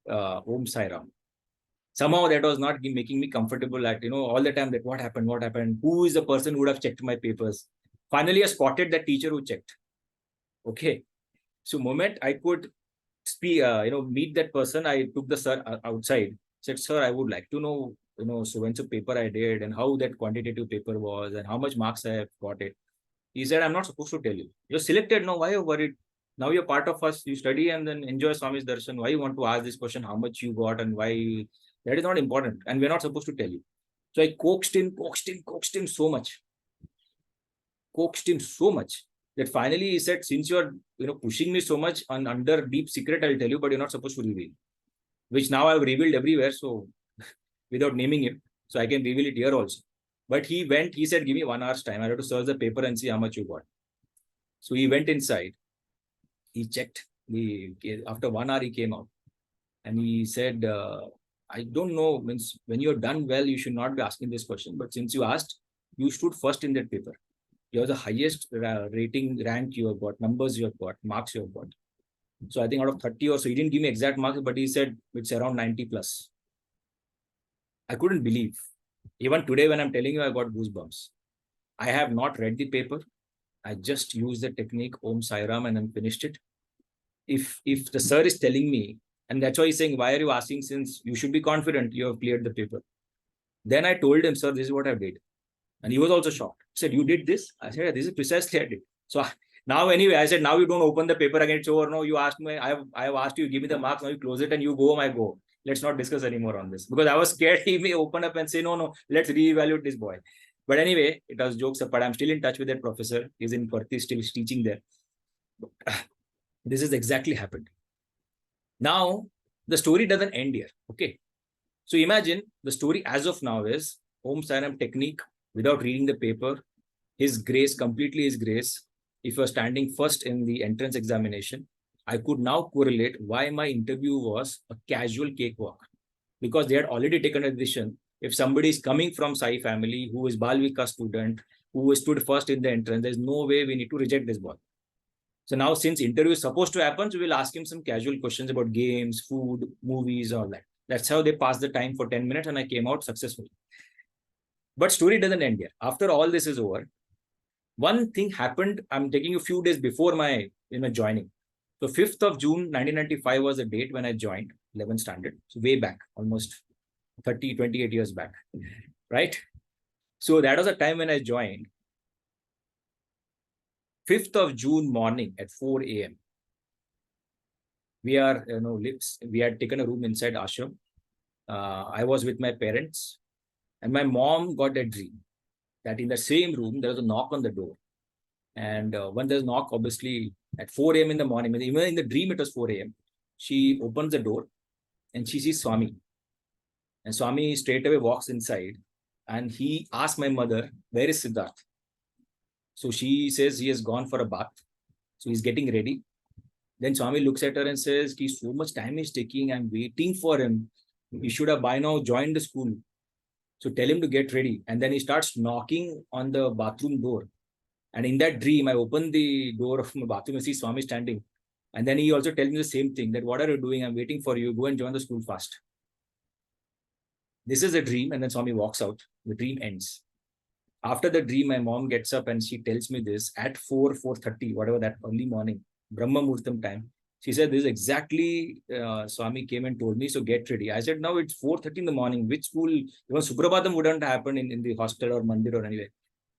Om Sai Ram. Somehow that was not making me comfortable at, all the time that what happened, who is the person who would have checked my papers. Finally, I spotted that teacher who checked. Okay. So moment I could speak, meet that person, I took the sir outside, said, sir, I would like to know, so when's the paper I did and how that quantitative paper was and how much marks I have got it. He said, I'm not supposed to tell you. You're selected. No, why are you worried? Now you're part of us. You study and then enjoy Swami's darshan. Why you want to ask this question, how much you got and why? That is not important. And we're not supposed to tell you. So I coaxed him so much. That finally he said, since you're pushing me so much on under deep secret, I'll tell you, but you're not supposed to reveal. Which now I've revealed everywhere, so without naming him. So I can reveal it here also. But he said, give me 1 hour's time. I have to search the paper and see how much you got. So he went inside. He checked. After 1 hour, he came out. And he said, I don't know, means when you're done well, you should not be asking this question. But since you asked, you stood first in that paper. You're the highest rating rank you have got, numbers you have got, marks you have got. So I think out of 30 or so, he didn't give me exact marks, but he said it's around 90 plus. I couldn't believe. Even today, when I'm telling you, I got goosebumps. I have not read the paper. I just used the technique Om Sai Ram and then finished it. If the sir is telling me, and that's why he's saying, why are you asking, since you should be confident you have cleared the paper. Then I told him, sir, this is what I did. And he was also shocked. He said, you did this? I said, yeah, this is precisely I did. So now anyway, I said, now you don't open the paper again. It's over. No, you asked me, I have asked you, give me the marks. Now you close it and you go, I go. Let's not discuss anymore on this. Because I was scared he may open up and say, no, let's reevaluate this boy. But anyway, it was jokes apart. I'm still in touch with that professor. He's in Parthi, still teaching there. This has exactly happened. Now, the story doesn't end here. Okay. So imagine the story as of now is Om Sai Ram technique without reading the paper, his grace, completely his grace. If you're standing first in the entrance examination, I could now correlate why my interview was a casual cakewalk. Because they had already taken a decision. If somebody is coming from Sai family, who is Balvika student, who stood first in the entrance, there's no way we need to reject this boy. So now, since interview is supposed to happen, so we'll ask him some casual questions about games, food, movies, all that. That's how they passed the time for 10 minutes and I came out successfully. But story doesn't end here. After all this is over, one thing happened. I'm taking a few days before my joining. So 5th of June, 1995 was the date when I joined 11th standard. So way back, almost 28 years back, right? So that was the time when I joined. 5th of June morning at 4 a.m. We had taken a room inside ashram. I was with my parents and my mom got a dream that in the same room, there was a knock on the door. And when there's a knock, obviously at 4 a.m. in the morning, even in the dream, it was 4 a.m. She opens the door and she sees Swami. And Swami straight away walks inside and he asks my mother, where is Siddharth? So she says he has gone for a bath. So he's getting ready. Then Swami looks at her and says, so much time is taking. I'm waiting for him. He should have by now joined the school. So tell him to get ready. And then he starts knocking on the bathroom door. And in that dream, I open the door of my bathroom and see Swami standing. And then he also tells me the same thing, that what are you doing? I'm waiting for you. Go and join the school fast. This is a dream. And then Swami walks out. The dream ends. After the dream, my mom gets up and she tells me this at 4:30, whatever that early morning, Brahma Muhurtam time. She said, this is exactly Swami came and told me, so get ready. I said, now it's 4:30 in the morning. Which school? Even Suprabhatam wouldn't happen in the hostel or mandir or anywhere.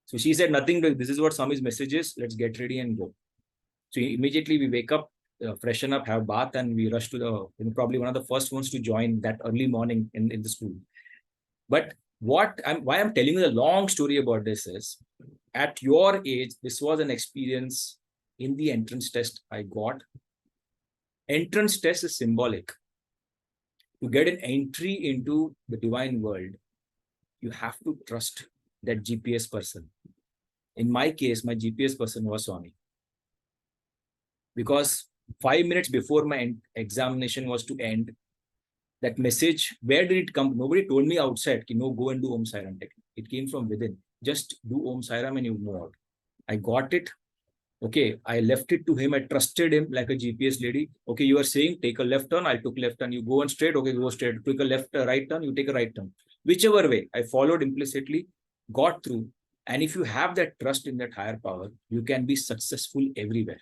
So she said, nothing, this is what Swami's message is. Let's get ready and go. So immediately we wake up, freshen up, have bath, and we rush to the, probably one of the first ones to join that early morning in the school. But why I'm telling you the long story about this is, at your age, this was an experience in the entrance test I got. Entrance test is symbolic. To get an entry into the divine world, you have to trust that GPS person. In my case, my GPS person was Swami. Because 5 minutes before my examination was to end, that message, where did it come? Nobody told me outside, no, go and do Om Sai Ram technique. It came from within. Just do Om Sai Ram and you move out. I got it. Okay, I left it to him. I trusted him like a GPS lady. Okay, you are saying take a left turn. I took left turn. You go on straight. Okay, go straight. Took a left, right turn. You take a right turn. Whichever way, I followed implicitly, got through. And if you have that trust in that higher power, you can be successful everywhere.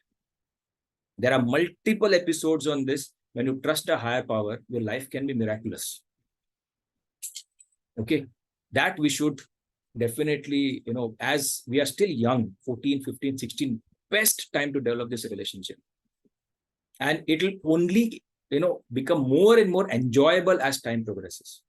There are multiple episodes on this. When you trust a higher power, your life can be miraculous. Okay, that we should definitely, as we are still young, 14, 15, 16, best time to develop this relationship. And it will only, become more and more enjoyable as time progresses.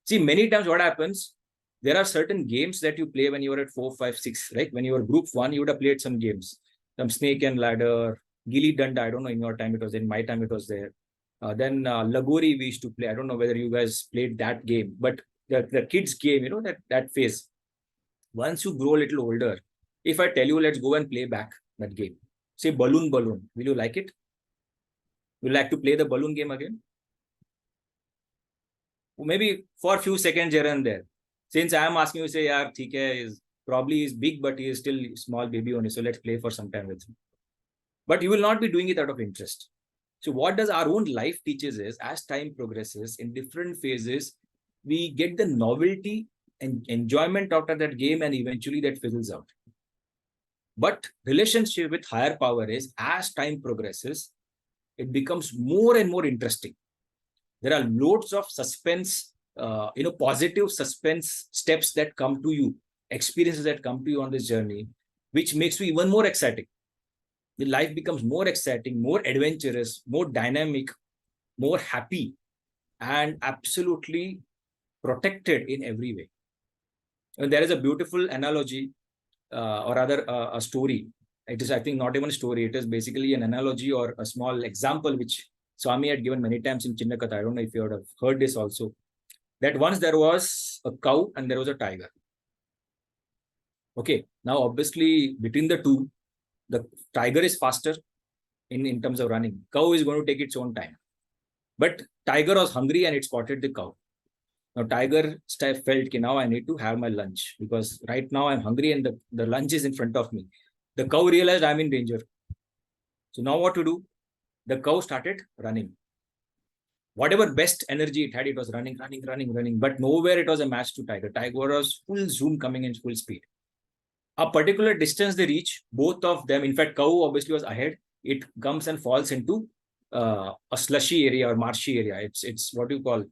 See, many times what happens, there are certain games that you play when you are at 4, 5, 6, right? When you were group 1, you would have played some games, some snake and ladder, gilli danda. I don't know, in your time it was, in my time it was there. Then Lagori we used to play. I don't know whether you guys played that game, but the kids game, that phase. Once you grow a little older, if I tell you, let's go and play back that game, say balloon, will you like it? Will you like to play the balloon game again? Maybe for a few seconds here and there. Since I am asking you, say, yaar, theek hai, probably is big, but he is still small baby only. So let's play for some time with him. But you will not be doing it out of interest. So what does our own life teaches is, as time progresses in different phases, we get the novelty and enjoyment out of that game, and eventually that fizzles out. But relationship with higher power is, as time progresses, it becomes more and more interesting. There are loads of suspense, positive suspense steps that come to you, experiences that come to you on this journey, which makes you even more exciting. The life becomes more exciting, more adventurous, more dynamic, more happy, and absolutely protected in every way. And there is a beautiful analogy, or rather a story. It is, I think, not even a story. It is basically an analogy or a small example which Swami had given many times in Chinnakatha. I don't know if you have heard this also. That once there was a cow and there was a tiger. Okay, now obviously between the two, the tiger is faster in terms of running. Cow is going to take its own time. But tiger was hungry and it spotted the cow. Now tiger felt, now I need to have my lunch because right now I'm hungry and the lunch is in front of me. The cow realized I'm in danger. So now what to do? The cow started running. Whatever best energy it had, it was running. But nowhere it was a match to tiger. Tiger was full zoom coming in full speed. A particular distance they reach, both of them, in fact, cow obviously was ahead. It comes and falls into a slushy area or marshy area. It's what you call,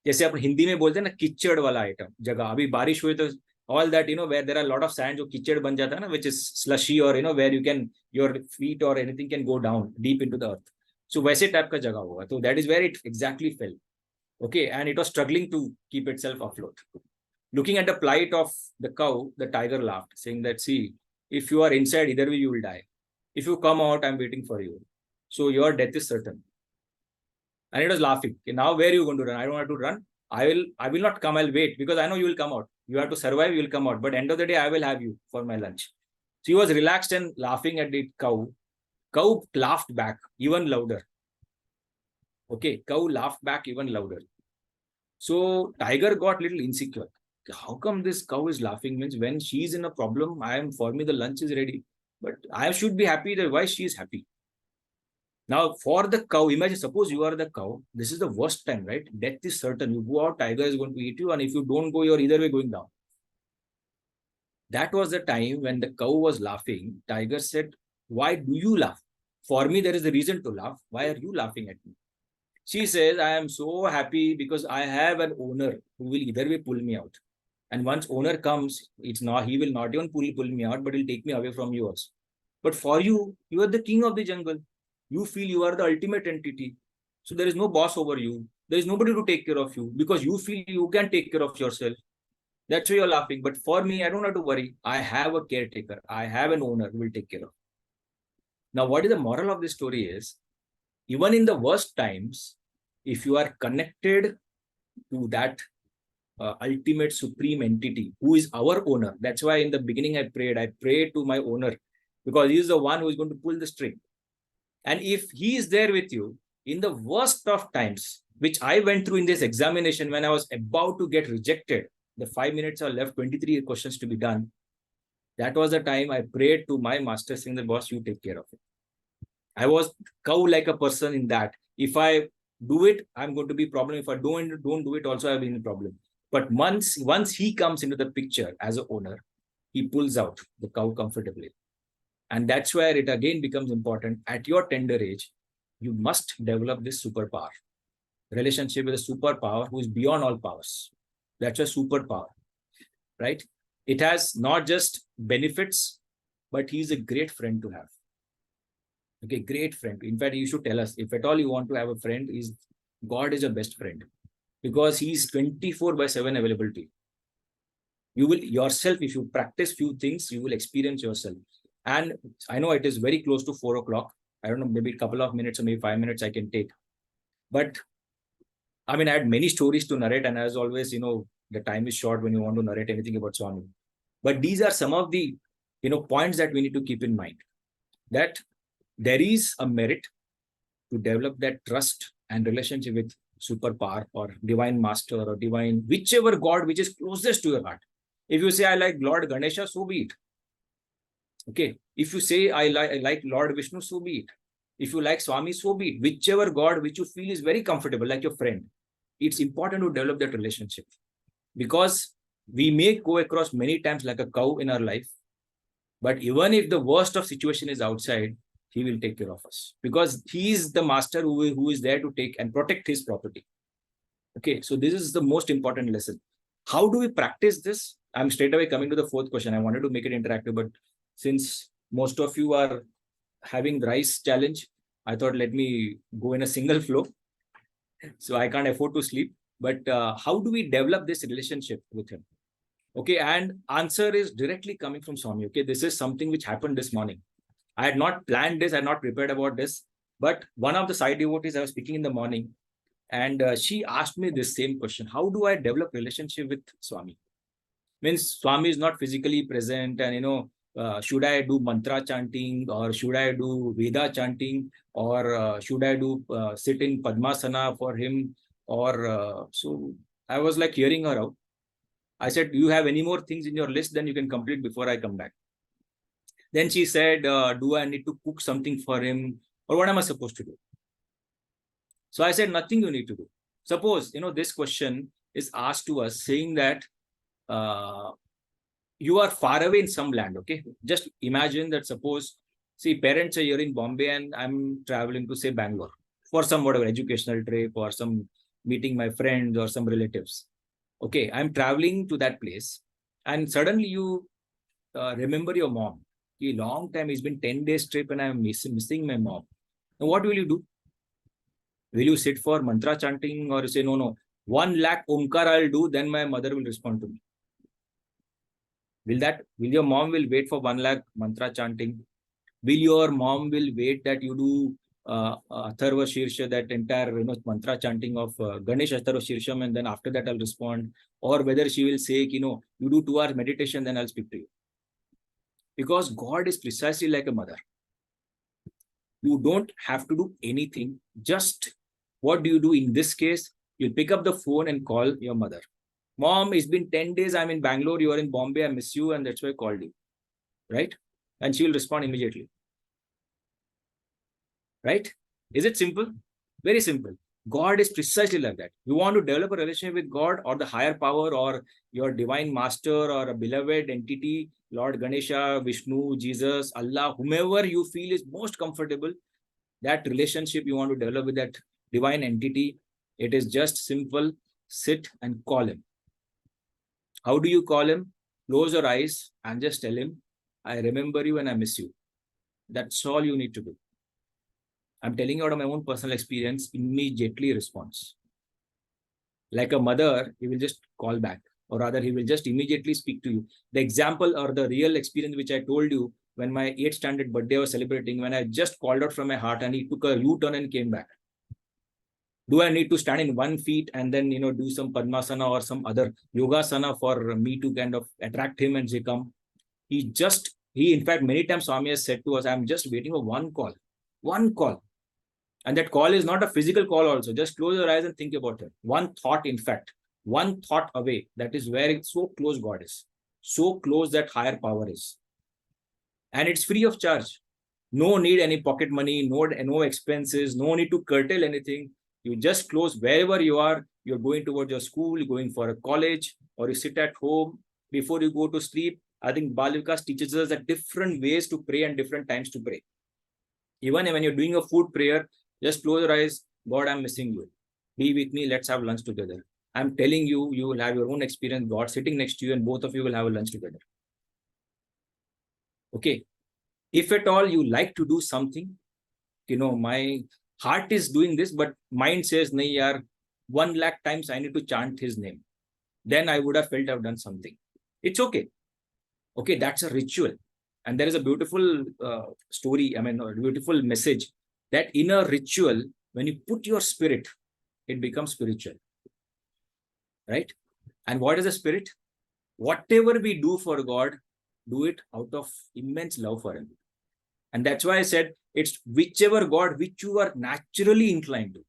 जैसे अपन हिंदी में बोलते हैं ना, कीचड़ वाला item जगह. अभी बारिश हुई तो all that, where there are a lot of sand, जो कीचड़ बन जाता है ना, which is slushy, or where you can, your feet or anything can go down deep into the earth. So वैसे टाइप का जगह होगा. So that is where it exactly fell. Okay, and it was struggling to keep itself afloat. Looking at the plight of the cow, the tiger laughed, saying that, see, if you are inside, either way you will die. If you come out, I'm waiting for you. So your death is certain. And it was laughing. Okay, now where are you going to run? I don't have to run. I will not come. I'll wait because I know you will come out. You have to survive. You will come out. But end of the day, I will have you for my lunch. So he was relaxed and laughing at the cow. Cow laughed back even louder. Okay, cow laughed back even louder. So tiger got little insecure. How come this cow is laughing? Means when she's in a problem, for me the lunch is ready. But I should be happy that why she is happy. Now, for the cow, imagine, suppose you are the cow. This is the worst time, right? Death is certain. You go out, tiger is going to eat you. And if you don't go, you're either way going down. That was the time when the cow was laughing. Tiger said, why do you laugh? For me, there is a reason to laugh. Why are you laughing at me? She says, I am so happy because I have an owner who will either way pull me out. And once owner comes, he will not even pull me out, but he'll take me away from yours. But for you, you are the king of the jungle. You feel you are the ultimate entity. So there is no boss over you. There is nobody to take care of you because you feel you can take care of yourself. That's why you're laughing. But for me, I don't have to worry. I have a caretaker. I have an owner who will take care of. Now, what is the moral of this story is, even in the worst times, if you are connected to that ultimate supreme entity who is our owner. That's why in the beginning I prayed to my owner, because he is the one who is going to pull the string. And if he is there with you in the worst of times, which I went through in this examination when I was about to get rejected, the 5 minutes are left, 23 questions to be done. That was the time I prayed to my master saying, the boss, you take care of it. I was cow like a person in that. If I do it, I'm going to be problem. If I don't do it, also I've been in problem. But once he comes into the picture as an owner, he pulls out the cow comfortably. And that's where it again becomes important. At your tender age, you must develop this superpower. Relationship with a superpower who is beyond all powers. That's a superpower, right? It has not just benefits, but he's a great friend to have. Okay, great friend. In fact, you should tell us, if at all you want to have a friend, God is your best friend, because he's 24/7 available to you. You will yourself, if you practice few things, you will experience yourself. And I know it is very close to 4 o'clock. I don't know, maybe a couple of minutes or maybe 5 minutes I can take. But I mean, I had many stories to narrate, and as always, the time is short when you want to narrate anything about Swami. But these are some of the, points that we need to keep in mind, that there is a merit to develop that trust and relationship with superpower or divine master or divine, whichever God which is closest to your heart. If you say, I like Lord Ganesha, so be it. Okay. If you say, I like Lord Vishnu, so be it. If you like Swami, so be it. Whichever God which you feel is very comfortable, like your friend, it's important to develop that relationship, because we may go across many times like a cow in our life. But even if the worst of situation is outside, he will take care of us, because he is the master who is there to take and protect his property. Okay, so this is the most important lesson. How do we practice this? I'm straight away coming to the fourth question. I wanted to make it interactive, but since most of you are having the rice challenge, I thought let me go in a single flow. So I can't afford to sleep. But how do we develop this relationship with him? Okay, and answer is directly coming from Swami. Okay, this is something which happened this morning. I had not planned this, I had not prepared about this, but one of the side devotees, I was speaking in the morning, and she asked me this same question: how do I develop relationship with Swami? Means Swami is not physically present, and should I do mantra chanting, or should I do Veda chanting, or should I do sit in Padmasana for him, or so I was like hearing her out. I said, do you have any more things in your list? Then you can complete before I come back. Then she said, do I need to cook something for him, or what am I supposed to do? So I said, nothing you need to do. Suppose, this question is asked to us saying that you are far away in some land, okay? Just imagine that, suppose, see, parents are here in Bombay and I'm traveling to, say, Bangalore for some whatever educational trip or some meeting my friends or some relatives. Okay, I'm traveling to that place and suddenly you remember your mom. A long time, it's been 10 days trip and I'm missing my mom. Now, what will you do? Will you sit for mantra chanting, or say, no, 1 lakh omkar I'll do, then my mother will respond to me? Will your mom will wait for 1 lakh mantra chanting? Will your mom will wait that you do Atharva Shirsha, that entire mantra chanting of Ganesh Atharva Shirsham, and then after that I'll respond? Or whether she will say, you do 2 hours meditation, then I'll speak to you. Because God is precisely like a mother. You don't have to do anything. Just what do you do in this case? You'll pick up the phone and call your mother. Mom, it's been 10 days. I'm in Bangalore. You are in Bombay. I miss you. And that's why I called you. Right? And she will respond immediately. Right? Is it simple? Very simple. God is precisely like that. You want to develop a relationship with God or the higher power or your divine master or a beloved entity, Lord Ganesha, Vishnu, Jesus, Allah, whomever you feel is most comfortable, that relationship you want to develop with that divine entity, it is just simple. Sit and call him. How do you call him? Close your eyes and just tell him, I remember you and I miss you. That's all you need to do. I'm telling you out of my own personal experience, immediately response. Like a mother, he will just call back, or rather he will just immediately speak to you. The example or the real experience which I told you, when my 8th standard birthday was celebrating, when I just called out from my heart and he took a U-turn and came back. Do I need to stand in 1 feet and then, do some Padmasana or some other Yogasana for me to kind of attract him and say, come? In fact, many times Swami has said to us, I'm just waiting for one call. One call. And that call is not a physical call also. Just close your eyes and think about it. One thought, in fact, one thought away. That is where it's so close God is. So close that higher power is. And it's free of charge. No need any pocket money, no expenses, no need to curtail anything. You just close wherever you are. You're going towards your school, you're going for a college, or you sit at home before you go to sleep. I think Bal Vikas teaches us that different ways to pray and different times to pray. Even when you're doing a food prayer, just close your eyes. God, I'm missing you. Be with me. Let's have lunch together. I'm telling you, you will have your own experience. God sitting next to you and both of you will have a lunch together. Okay. If at all you like to do something, my heart is doing this, but mind says, nahi yaar, 1 lakh times I need to chant his name. Then I would have felt I've done something. It's okay. Okay, that's a ritual. And there is a beautiful story, a beautiful message that in a ritual, when you put your spirit, it becomes spiritual. Right? And what is a spirit? Whatever we do for God, do it out of immense love for him. And that's why I said, it's whichever God which you are naturally inclined to.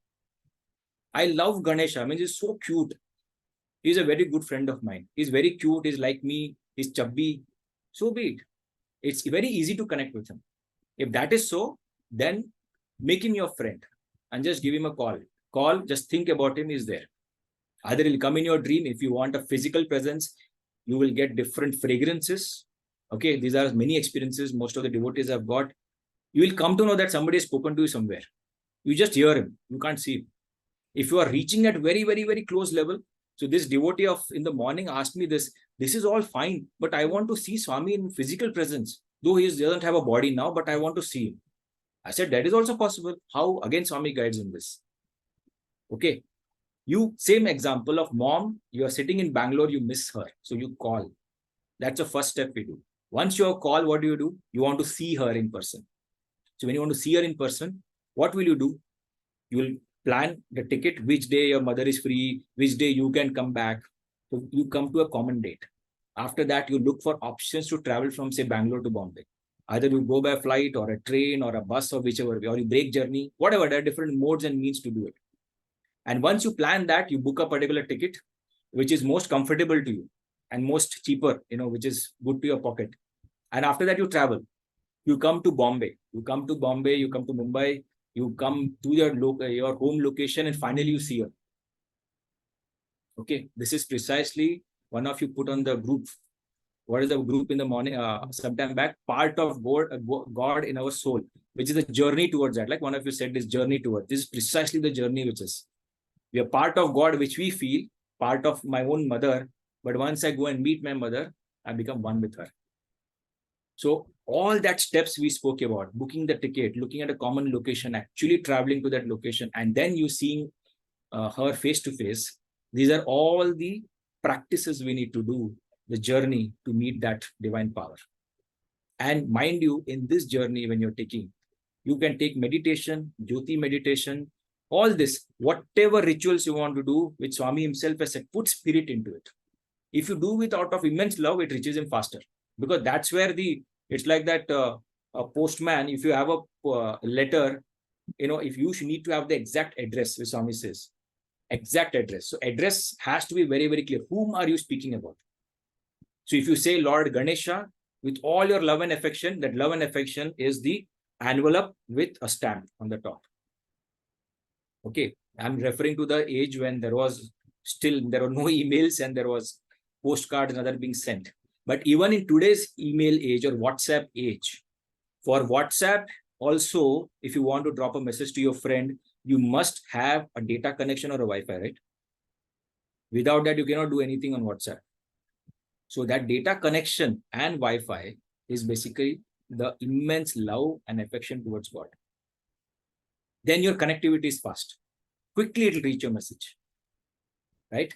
I love Ganesha. He's so cute. He's a very good friend of mine. He's very cute. He's like me. He's chubby. So be it. It's very easy to connect with him. If that is so, then make him your friend and just give him a call. Just think about him. He's there. Either he'll come in your dream. If you want a physical presence, you will get different fragrances. Okay, these are many experiences most of the devotees have got. You will come to know that somebody has spoken to you somewhere. You just hear him. You can't see him. If you are reaching at very, very, very close level. So this devotee in the morning asked me this is all fine, but I want to see Swami in physical presence. Though he doesn't have a body now, but I want to see him. I said, that is also possible. How? Again, Swami guides in this. Okay. Same example of mom, you are sitting in Bangalore, you miss her. So you call. That's the first step we do. Once you call, what do? You want to see her in person. So when you want to see her in person, what will you do? You will plan the ticket, which day your mother is free, which day you can come back. So you come to a common date. After that, you look for options to travel from, say, Bangalore to Bombay. Either you go by flight or a train or a bus or whichever way, or you break journey, whatever. There are different modes and means to do it. And once you plan that, you book a particular ticket, which is most comfortable to you and most cheaper, which is good to your pocket. And after that, you travel. You come to Bombay. You come to Mumbai. You come to your home location and finally you see her. Okay, this is precisely one of you put on the group. What is the group in the morning? Sometime back, part of God in our soul, which is a journey towards that. Like one of you said, this journey towards. This is precisely the journey which is. We are part of God, which we feel, part of my own mother. But once I go and meet my mother, I become one with her. So all that steps we spoke about, booking the ticket, looking at a common location, actually traveling to that location, and then you seeing her face to face. These are all the practices we need to do, the journey to meet that divine power. And mind you, in this journey, when you're taking, you can take meditation, Jyoti meditation, all this, whatever rituals you want to do, which Swami himself has said, put spirit into it. If you do it out of immense love, it reaches him faster. Because that's where it's like that a postman, if you have a letter, if you need to have the exact address, which Swami says, exact address. So address has to be very, very clear. Whom are you speaking about? So if you say Lord Ganesha, with all your love and affection, that love and affection is the envelope with a stamp on the top. Okay, I'm referring to the age when there were no emails and there was postcards and other being sent. But even in today's email age or WhatsApp age, for WhatsApp also, if you want to drop a message to your friend, you must have a data connection or a Wi-Fi, right? Without that, you cannot do anything on WhatsApp. So that data connection and Wi-Fi is basically the immense love and affection towards God. Then your connectivity is fast. Quickly it will reach your message, right?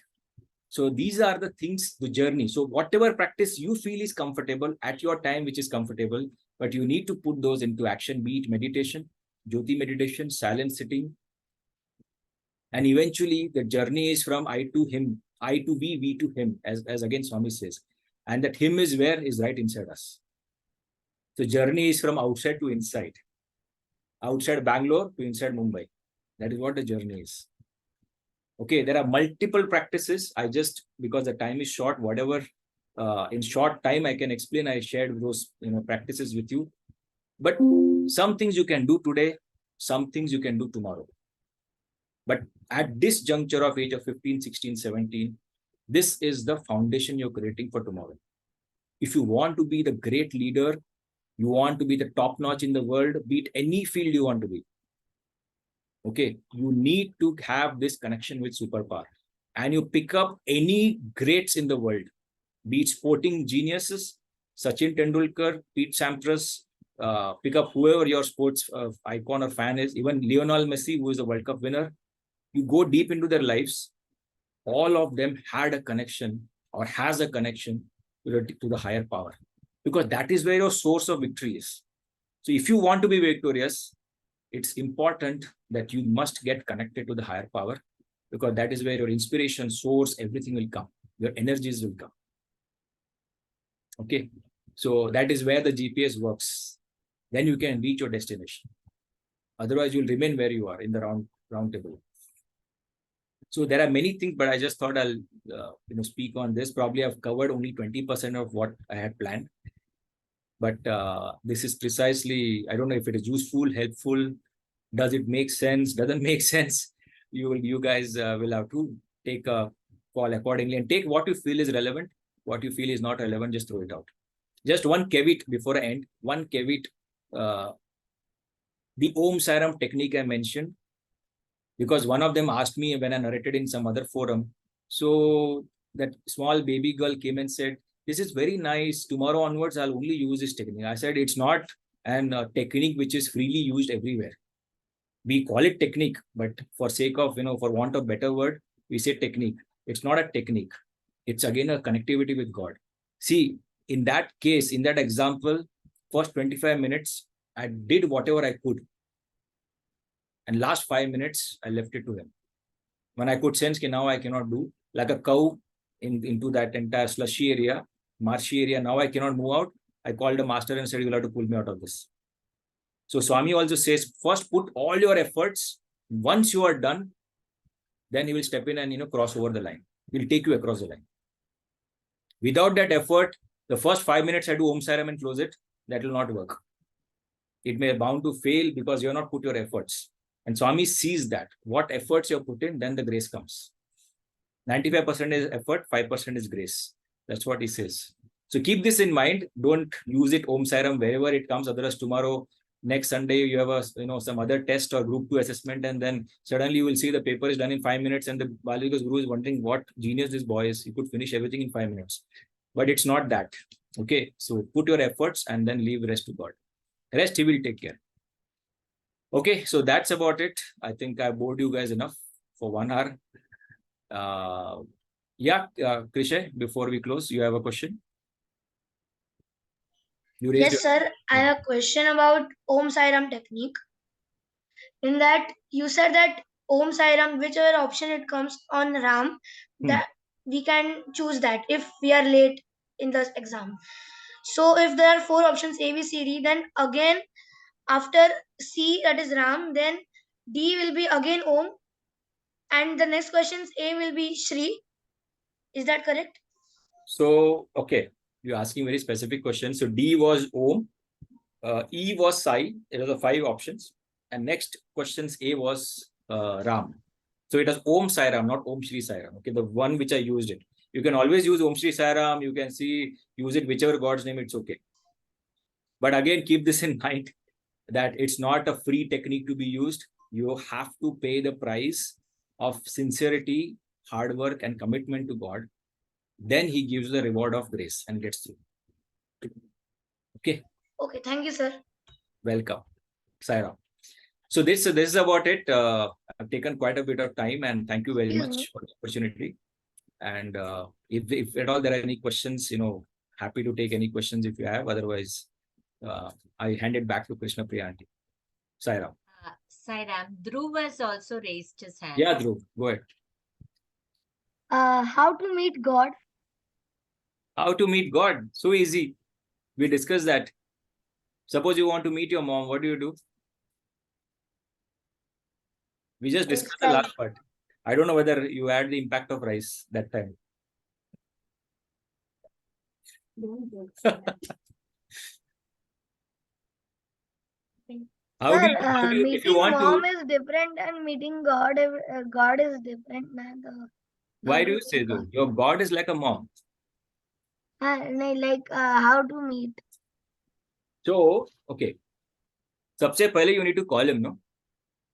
So these are the things, the journey. So whatever practice you feel is comfortable at your time, which is comfortable, but you need to put those into action, be it meditation, Jyoti meditation, silent sitting, And eventually the journey is from I to him, I to we to him, as again Swami says. And that him is where is right inside us. So journey is from outside to inside. Outside Bangalore to inside Mumbai. That is what the journey is. Okay, there are multiple practices. I just, because the time is short, whatever in short time I can explain, I shared those practices with you. But some things you can do today, some things you can do tomorrow. But at this juncture of age of 15, 16, 17, this is the foundation you're creating for tomorrow. If you want to be the great leader, you want to be the top notch in the world, be it any field you want to be. Okay, you need to have this connection with superpower. And you pick up any greats in the world, be it sporting geniuses, Sachin Tendulkar, Pete Sampras, pick up whoever your sports icon or fan is, even Lionel Messi, who is the World Cup winner. You go deep into their lives, all of them had a connection or has a connection to the higher power, because that is where your source of victory is. So if you want to be victorious, it's important that you must get connected to the higher power, because that is where your inspiration, source, everything will come. Your energies will come. Okay. So that is where the GPS works. Then you can reach your destination. Otherwise, you'll remain where you are in the round table. So there are many things, but I just thought I'll speak on this. Probably I've covered only 20% of what I had planned. But this is precisely, I don't know if it is useful, helpful. Does it make sense? Doesn't make sense? You guys will have to take a call accordingly and take what you feel is relevant. What you feel is not relevant, just throw it out. Just one caveat before I end. One caveat. The Om Sairam technique I mentioned, because one of them asked me when I narrated in some other forum. So that small baby girl came and said, "This is very nice. Tomorrow onwards, I'll only use this technique." I said, it's not an technique which is freely used everywhere. We call it technique, but for sake of, for want of better word, we say technique. It's not a technique. It's again a connectivity with God. See, in that case, in that example, first 25 minutes, I did whatever I could. And last 5 minutes, I left it to him. When I could sense that now I cannot do, like a cow into that entire slushy area, marshy area, now I cannot move out. I called the master and said, you'll have to pull me out of this. So Swami also says, first put all your efforts. Once you are done, then he will step in and cross over the line. He'll take you across the line. Without that effort, the first 5 minutes I do Om Sairam and close it, that will not work. It may bound to fail because you have not put your efforts. And Swami sees that. What efforts you have put in, then the grace comes. 95% is effort, 5% is grace. That's what he says. So keep this in mind. Don't use it Om Sairam wherever it comes. Otherwise, tomorrow, next Sunday, you have some other test or group 2 assessment, and then suddenly you will see the paper is done in 5 minutes, and the Balikas Guru is wondering what genius this boy is. He could finish everything in 5 minutes. But it's not that. Okay. So put your efforts and then leave the rest to God. Rest he will take care. Okay, so that's about it. I think I bored you guys enough for 1 hour. Krishay, before we close, you have a question? Yes, sir. I have a question about Om Sairam technique. In that, you said that Om Sairam, whichever option it comes on Ram, that we can choose that if we are late in the exam. So if there are 4 options A, B, C, D, then again after C, that is Ram, then D will be again Om, and the next questions A will be Shri. Is that correct? So, okay, you're asking very specific questions. So D was Om, E was Sai. It was the 5 options. And next questions A was Ram. So it was Om Sai Ram, not Om Shri Sai Ram. Okay, the one which I used it. You can always use Om Shri Sai Ram. You can use it whichever God's name, it's okay. But again, keep this in mind that it's not a free technique to be used. You have to pay the price of sincerity, hard work, and commitment to God. Then he gives the reward of grace and gets through. Okay. Okay, thank you, sir. Welcome. Sai Ram. So this is about it. I've taken quite a bit of time, and thank you very much for the opportunity. And if at all there are any questions, happy to take any questions if you have. Otherwise, I hand it back to Krishna Priya Aunty. Sai Ram. Sairam, Dhruv has also raised his hand. Yeah, Dhruv, go ahead. How to meet God? How to meet God? So easy. We discussed that. Suppose you want to meet your mom, what do? We just discussed the Right. last part. I don't know whether you had the impact of rice that time. How do Sir, you, if you meeting want mom to, is different and meeting God, God is different. why How do to you say meet so? God? Your God is like a mom. Like how to meet. So, okay. सबसे पहले you need to call him, no?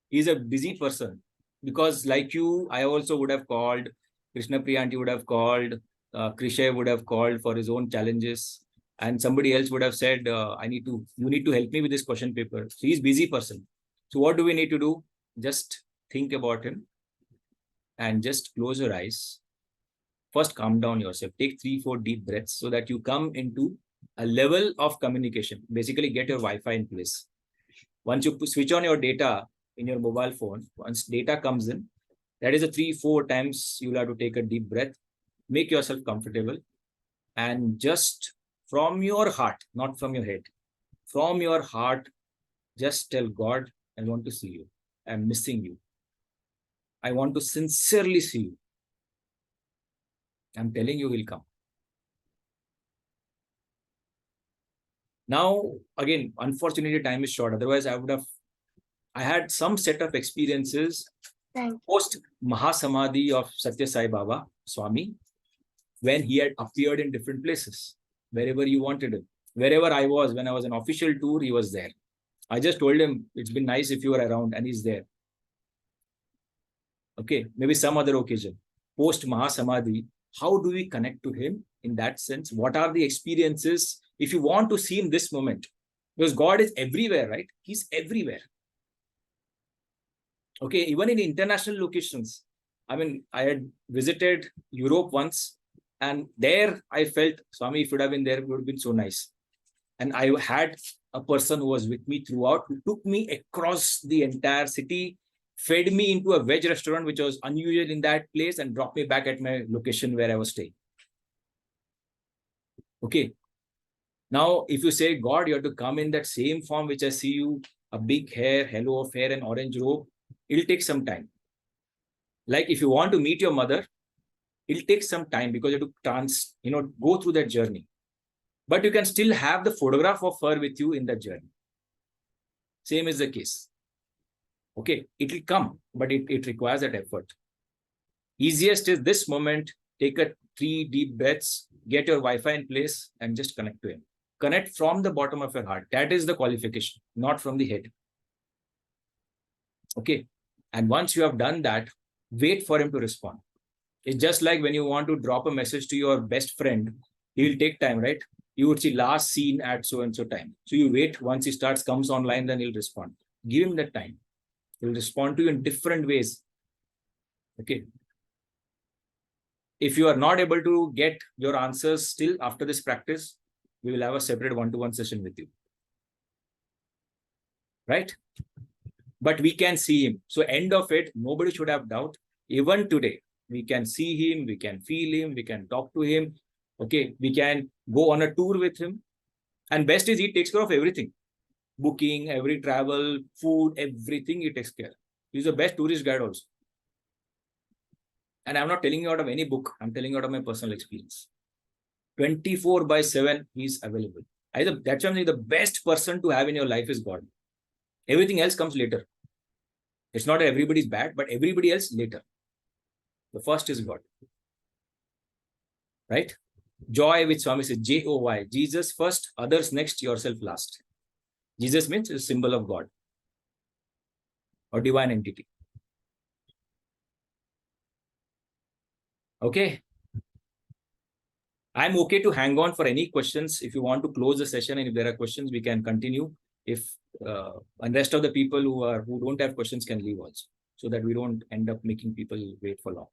He's a busy person. Because like you, I also would have called, Krishna Priyanti would have called, Krishay would have called for his own challenges. And somebody else would have said, you need to help me with this question paper. So he's busy person. So what do we need to do? Just think about him and just close your eyes. First, calm down yourself. Take 3-4 deep breaths so that you come into a level of communication. Basically, get your Wi-Fi in place. Once you switch on your data in your mobile phone, once data comes in, that is a 3-4 times you'll have to take a deep breath, make yourself comfortable, and just from your heart, not from your head, from your heart, just tell God, I want to see you. I'm missing you. I want to sincerely see you. I'm telling you, he'll come. Now, again, unfortunately, time is short. Otherwise, I had some set of experiences post Mahasamadhi of Satya Sai Baba Swami, when he had appeared in different places, wherever you wanted him. Wherever I was, when I was an official tour, he was there. I just told him, it's been nice if you were around, and he's there. Okay, maybe some other occasion. Post Mahasamadhi, how do we connect to him in that sense? What are the experiences? If you want to see in this moment, because God is everywhere, right? He's everywhere. Okay, even in international locations. I mean, I had visited Europe once, and there I felt, Swami, if you would have been there, it would have been so nice. And I had a person who was with me throughout, who took me across the entire city, fed me into a veg restaurant, which was unusual in that place, and dropped me back at my location where I was staying. Okay. Now, if you say, God, you have to come in that same form which I see you, a big hair, halo of hair, and orange robe, it'll take some time. Like if you want to meet your mother, it'll take some time because you have to go through that journey. But you can still have the photograph of her with you in that journey. Same is the case. Okay, it will come, but it requires that effort. Easiest is this moment, take a 3 deep breaths, get your Wi-Fi in place, and just connect to him. Connect from the bottom of your heart. That is the qualification, not from the head. Okay, and once you have done that, wait for him to respond. It's just like when you want to drop a message to your best friend, he will take time, right? You would see last seen at so and so time. So you wait, once he comes online, then he'll respond. Give him that time. He'll respond to you in different ways. Okay. If you are not able to get your answers still after this practice, we will have a separate one-to-one session with you. Right? But we can see him. So end of it, nobody should have doubt. Even today, we can see him, we can feel him, we can talk to him. Okay, we can go on a tour with him. And best is he takes care of everything. Booking, every travel, food, everything he takes care. He's the best tourist guide also. And I'm not telling you out of any book. I'm telling you out of my personal experience. 24/7, he's available. That's why I'm saying the best person to have in your life is God. Everything else comes later. It's not that everybody's bad, but everybody else later. The first is God. Right? Joy, which Swami says, Joy. Jesus first, others next, yourself last. Jesus means a symbol of God or divine entity. Okay. I'm okay to hang on for any questions. If you want to close the session and if there are questions, we can continue. If and rest of the people who don't have questions can leave also, so that we don't end up making people wait for long.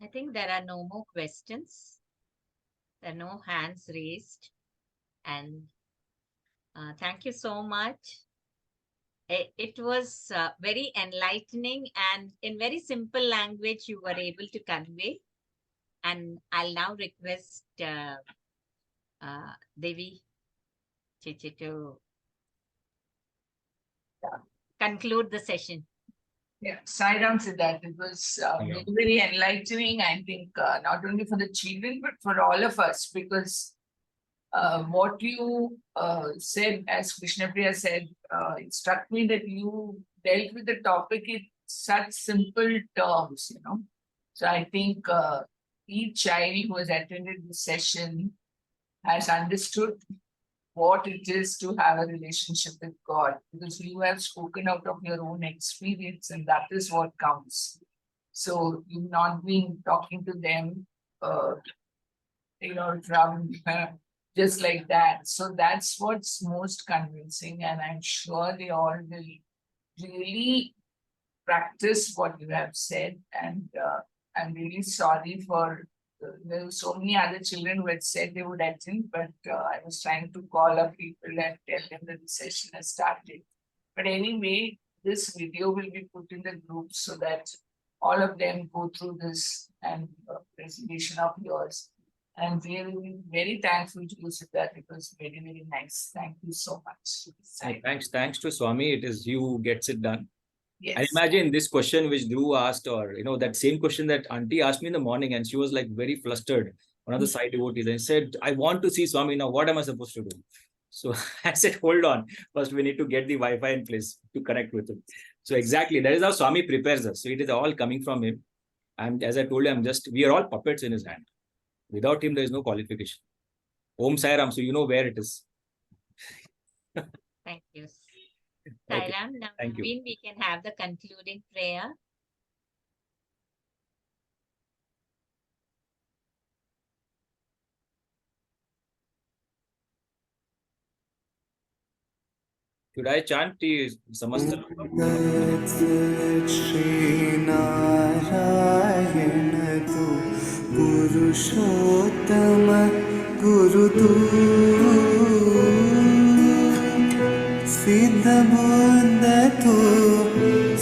I think there are no more questions. There are no hands raised. And Thank you so much. It was very enlightening, and in very simple language you were able to convey. And I'll now request Devi Chichi to conclude the session. Yeah, Sai Ram Siddharth, it was very, very enlightening, I think, not only for the children, but for all of us, because what you said, as Krishnapriya said, it struck me that you dealt with the topic in such simple terms, you know. So I think each child who has attended the session has understood what it is to have a relationship with God, because you have spoken out of your own experience, and that is what counts. So you've not been talking to them, from just like that. So that's what's most convincing, and I'm sure they all will really practice what you have said. And I'm really sorry for there were so many other children who had said they would attend, but I was trying to call up people and tell them that the session has started. But anyway, this video will be put in the group so that all of them go through this and presentation of yours. And we are very thankful to you, Siddharth. It was very, very nice. Thank you so much. Thanks to Swami. It is you who gets it done. Yes. I imagine this question which Dhruv asked, or that same question that Auntie asked me in the morning, and she was like very flustered. One of the side devotees, and said, "I want to see Swami now. What am I supposed to do?" So I said, "Hold on. First, we need to get the Wi-Fi in place to connect with him." So exactly, that is how Swami prepares us. So it is all coming from him. And as I told you, we are all puppets in his hand. Without him, there is no qualification. Om Sai Ram. So you know where it is. Thank you. Okay. Sai Ram, now Thank you. Naveen, we can have the concluding prayer. Should I chant the Samasta? Shrinarayan तु पुरुषोत्तम गुरुतु सिद्धबुद्ध तु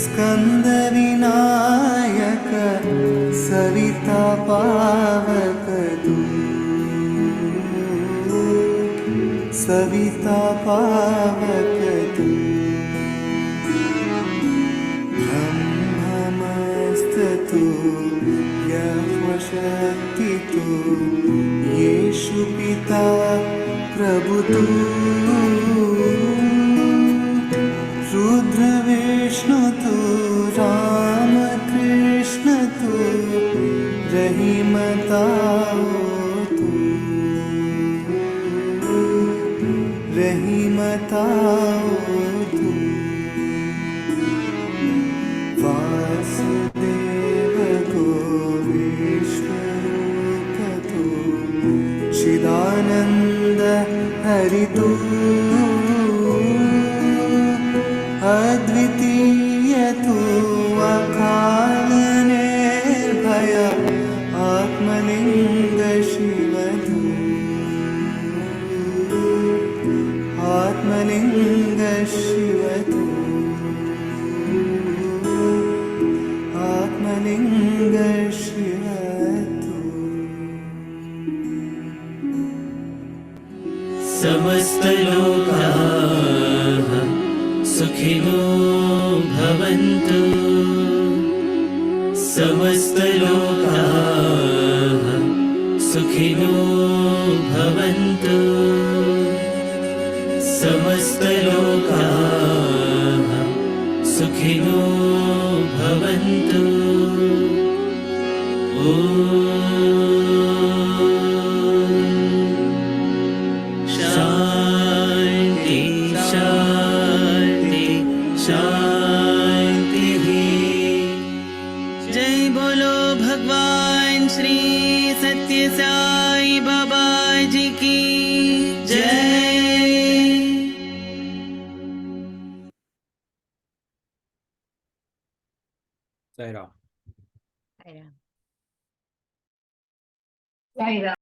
स्कन्दविनायक सविता पावक तु सविता पावक तु ब्रह्ममस्तु यह्वशक्तितु येषु पिता प्रभुतु रुद्रविष्णुतु रामकृष्णतु रहीमतावतु रहीमतावतु वासुदेव गोविष्णुरूपतु चिदानन्द हरितु अद्वितीयतु अकालनिर्भय आत्मलिङ्ग शिवतु आत्मलिङ्ग शिवतु आत्मलिङ्ग शिवतु समस्तलोकाः सुखिनो भवन्तु समस्तलोकाः सुखिनो भवन्तु समस्तलोकाः सुखिनो भवन्तु शान्ति शान्ति शान्तिः जय बोलो भगवान श्री सत्य साई बाबा जी की जय। Sai Ram. Sai Ram. Sai Ram.